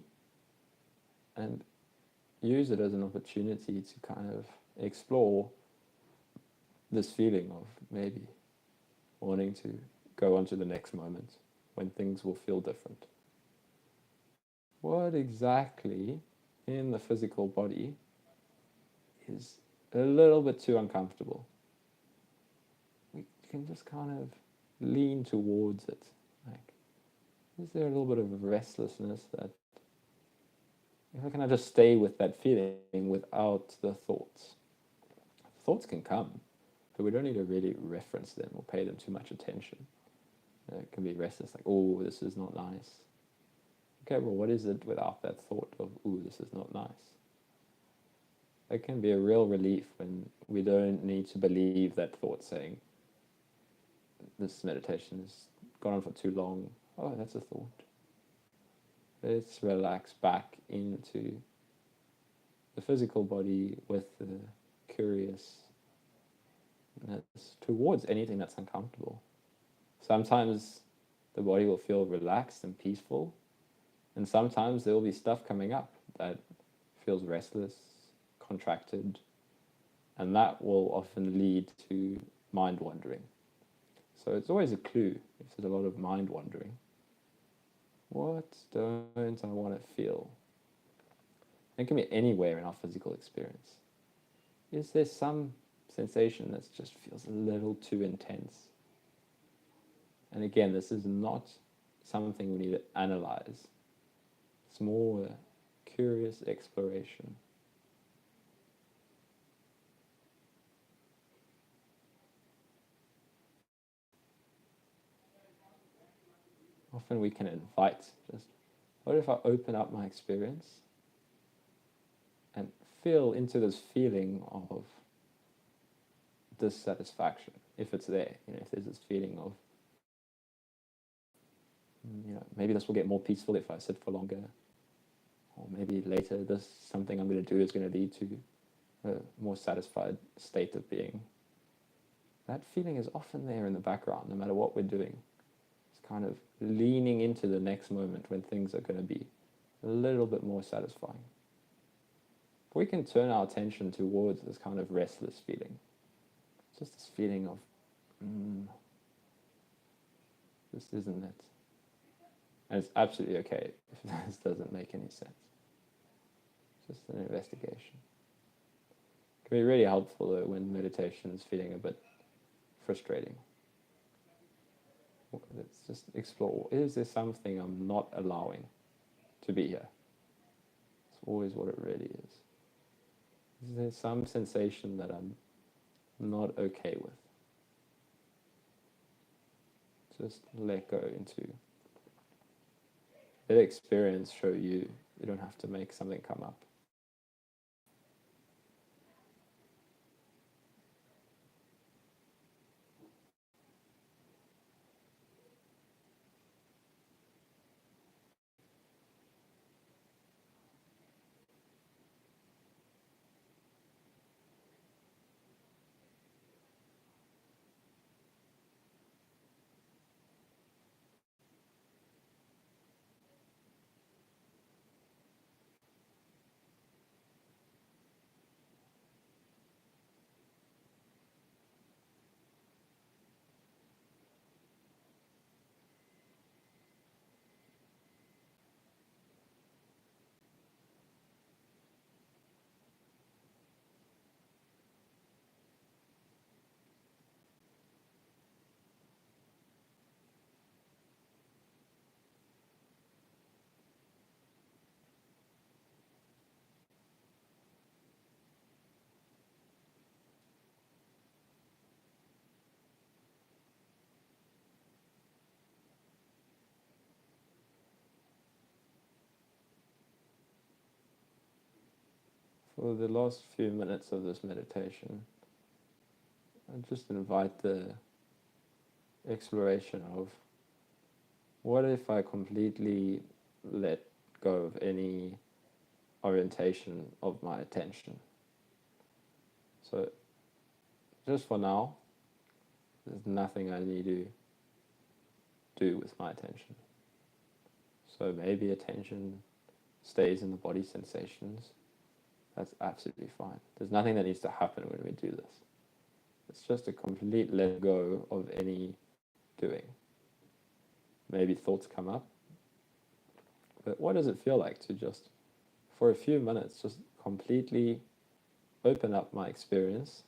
and use it as an opportunity to kind of explore this feeling of maybe wanting to go on to the next moment when things will feel different. What exactly in the physical body is a little bit too uncomfortable? We can just kind of lean towards it. Like, is there a little bit of restlessness that, how can I just stay with that feeling without the thoughts? Thoughts can come, but we don't need to really reference them or pay them too much attention. It can be restless, like, oh, this is not nice. Okay, well, what is it without that thought of, ooh, this is not nice? It can be a real relief when we don't need to believe that thought saying, this meditation has gone on for too long. Oh, that's a thought. Let's relax back into the physical body with the curiousness towards anything that's uncomfortable. Sometimes the body will feel relaxed and peaceful, and sometimes there will be stuff coming up that feels restless, contracted, and that will often lead to mind wandering. So it's always a clue if there's a lot of mind wandering. What don't I want to feel? It can be anywhere in our physical experience. Is there some sensation that just feels a little too intense? And again, this is not something we need to analyze. It's more a curious exploration. Often we can invite just, what if I open up my experience and feel into this feeling of dissatisfaction, if it's there, if there's this feeling of, maybe this will get more peaceful if I sit for longer, or maybe later this something I'm going to do is going to lead to a more satisfied state of being. That feeling is often there in the background, no matter what we're doing. It's kind of leaning into the next moment when things are going to be a little bit more satisfying. If we can turn our attention towards this kind of restless feeling, just this feeling of, this isn't it. And it's absolutely okay if this doesn't make any sense. It's just an investigation. It can be really helpful though when meditation is feeling a bit frustrating. Let's just explore, is there something I'm not allowing to be here? It's always what it really is. Is there some sensation that I'm not okay with? Just let go into, let experience show you. You don't have to make something come up. For the last few minutes of this meditation, I just invite the exploration of, what if I completely let go of any orientation of my attention? So just for now, there's nothing I need to do with my attention. So maybe attention stays in the body sensations. That's absolutely fine. There's nothing that needs to happen when we do this. It's just a complete let go of any doing. Maybe thoughts come up. But what does it feel like to just, for a few minutes, just completely open up my experience?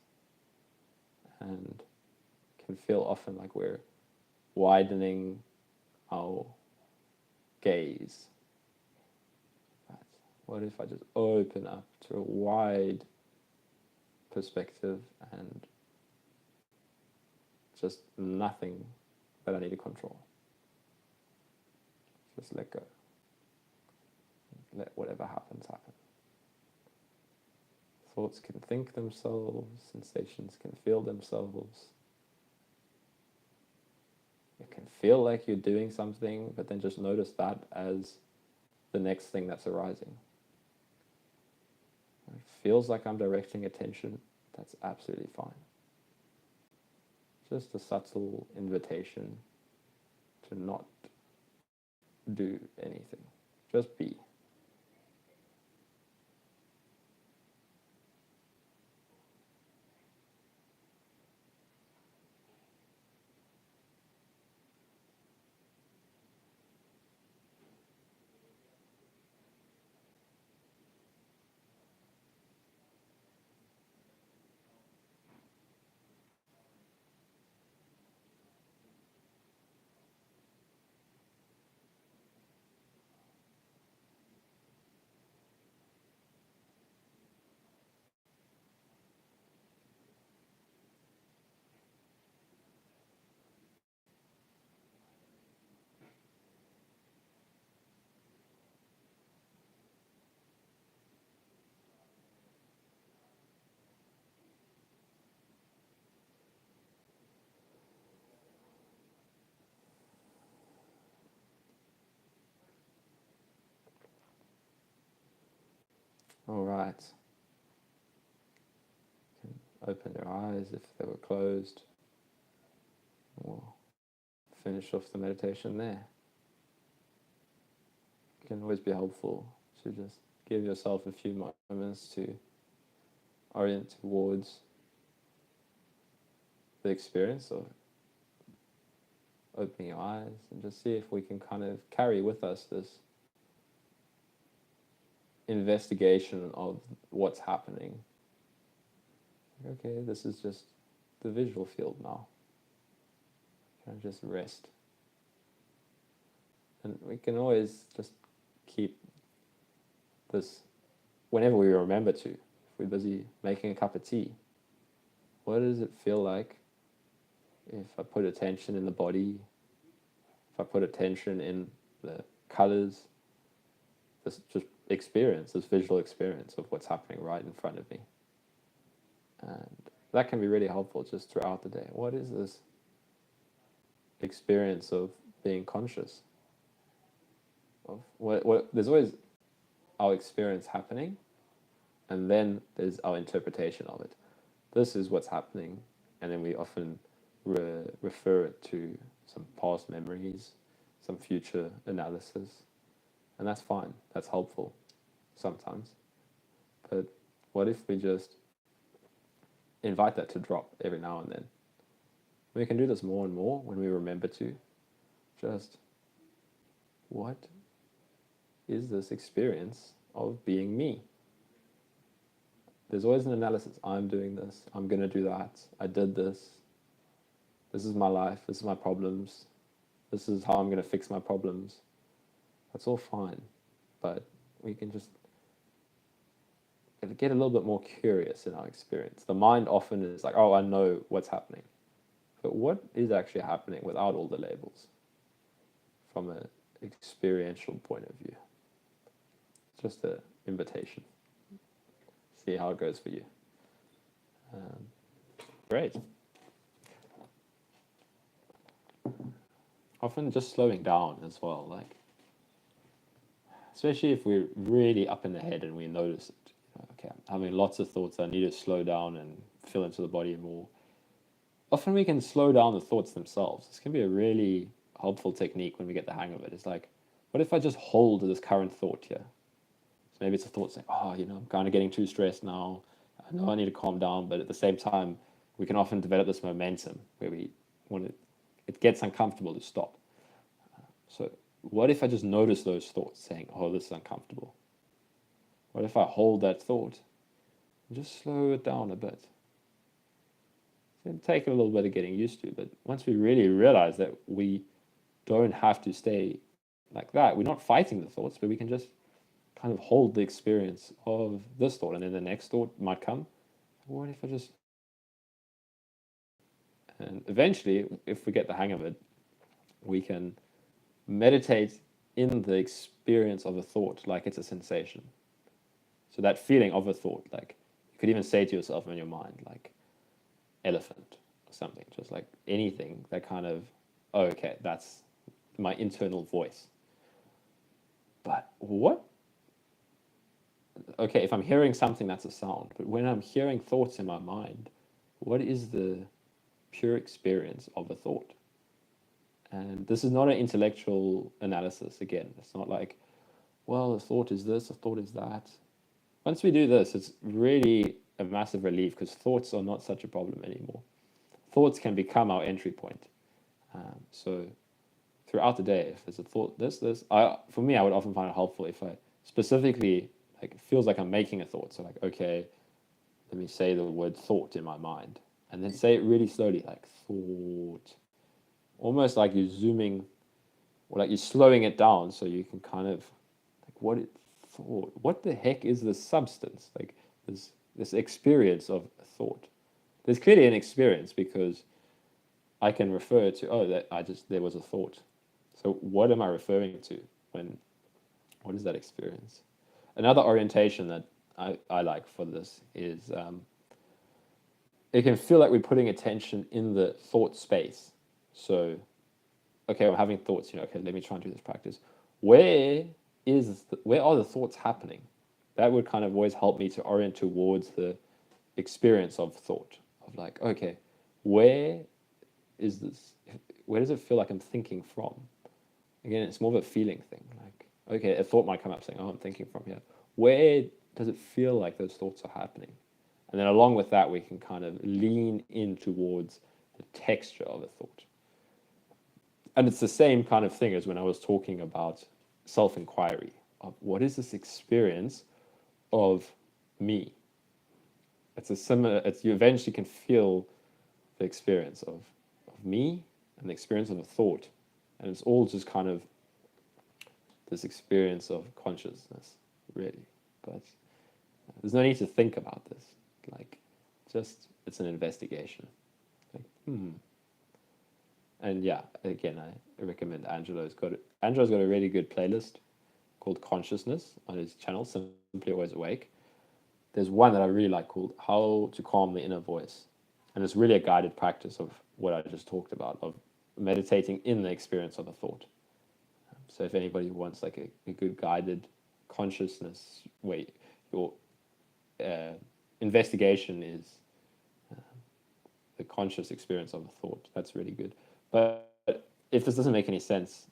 And can feel often like we're widening our gaze. Right. What if I just open up to a wide perspective and just nothing that I need to control? Just let go. Let whatever happens happen. Thoughts can think themselves, sensations can feel themselves. It can feel like you're doing something, but then just notice that as the next thing that's arising. It feels like I'm directing attention. That's absolutely fine. Just a subtle invitation to not do anything. Just be. All right. You can open your eyes if they were closed, or finish off the meditation there. It can always be helpful to just give yourself a few moments to orient towards the experience of opening your eyes, and just see if we can kind of carry with us this investigation of what's happening. Okay, this is just the visual field now. Can I just rest? And we can always just keep this whenever we remember to. If we're busy making a cup of tea, what does it feel like if I put attention in the body, if I put attention in the colors, this just experience, this visual experience of what's happening right in front of me? And that can be really helpful just throughout the day. What is this experience of being conscious? Of what there's always our experience happening, and then there's our interpretation of it. This is what's happening, and then we often refer it to some past memories, some future analysis, and that's fine. That's helpful sometimes. But what if we just invite that to drop every now and then? We can do this more and more when we remember to. Just, what is this experience of being me? There's always an analysis. I'm doing this. I'm going to do that. I did this. This is my life. This is my problems. This is how I'm going to fix my problems. That's all fine. But we can just get a little bit more curious in our experience. The mind often is like, oh, I know what's happening. But what is actually happening without all the labels from an experiential point of view? Just an invitation. See how it goes for you. Great. Often just slowing down as well, like, especially if we're really up in the head and we notice it. Okay, I'm having lots of thoughts. I need to slow down and feel into the body more. Often we can slow down the thoughts themselves. This can be a really helpful technique when we get the hang of it. It's like, what if I just hold this current thought here? So maybe it's a thought saying, oh, I'm kind of getting too stressed now. I know I need to calm down, but at the same time, we can often develop this momentum where we want to, it gets uncomfortable to stop. So what if I just notice those thoughts saying, oh, this is uncomfortable? What if I hold that thought and just slow it down a bit? It'll take a little bit of getting used to, but once we really realize that we don't have to stay like that, we're not fighting the thoughts, but we can just kind of hold the experience of this thought, and then the next thought might come. What if I just... And eventually, if we get the hang of it, we can meditate in the experience of a thought like it's a sensation. So that feeling of a thought, like you could even say to yourself in your mind, like elephant or something, just like anything that kind of, oh, okay, that's my internal voice. But what? Okay, if I'm hearing something, that's a sound. But when I'm hearing thoughts in my mind, what is the pure experience of a thought? And this is not an intellectual analysis, again. It's not like, well, a thought is this, a thought is that. Once we do this, it's really a massive relief because thoughts are not such a problem anymore. Thoughts can become our entry point. So throughout the day, if there's a thought, for me, I would often find it helpful if I specifically, like, it feels like I'm making a thought. So like, okay, let me say the word thought in my mind, and then say it really slowly, like thought, almost like you're zooming, or like you're slowing it down so you can kind of, like, what the heck is this substance? Like this experience of a thought. There's clearly an experience because I can refer to, oh, there was a thought. So what am I referring to what is that experience? Another orientation that I like for this is, it can feel like we're putting attention in the thought space. So, okay, I'm having thoughts, okay, let me try and do this practice. Where are the thoughts happening? that would kind of always help me to orient towards the experience of thought, of like, okay, where is this? Where does it feel like I'm thinking from? Again, it's more of a feeling thing. Like, okay, a thought might come up saying, oh, I'm thinking from here. Where does it feel like those thoughts are happening? And then along with that, we can kind of lean in towards the texture of a thought. And it's the same kind of thing as when I was talking about self-inquiry, of what is this experience of me? It's a similar, it's, you eventually can feel the experience of me and the experience of a thought. And it's all just kind of this experience of consciousness, really. But there's no need to think about this. Like, just, it's an investigation. Like, And yeah, again, I recommend Angelo's got a really good playlist called Consciousness on his channel, Simply Always Awake. There's one that I really like called How to Calm the Inner Voice. And it's really a guided practice of what I just talked about, of meditating in the experience of a thought. So if anybody wants like a good guided consciousness way, your investigation is the conscious experience of a thought. That's really good. But if this doesn't make any sense,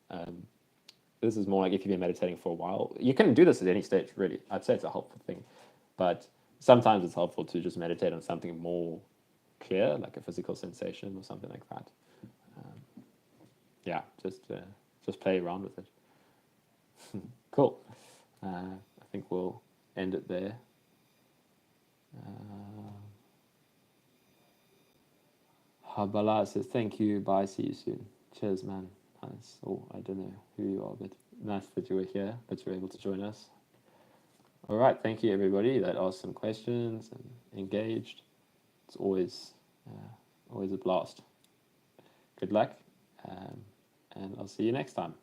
this is more like if you've been meditating for a while. You can do this at any stage, really. I'd say it's a helpful thing. But sometimes it's helpful to just meditate on something more clear, like a physical sensation or something like that. Yeah, just play around with it. Cool. I think we'll end it there. Habala says, thank you, bye, see you soon. Cheers, man. Nice. Oh, I don't know who you are, but nice that you were here, that you were able to join us. All right, thank you, everybody that asked some questions and engaged. It's always a blast. Good luck, and I'll see you next time.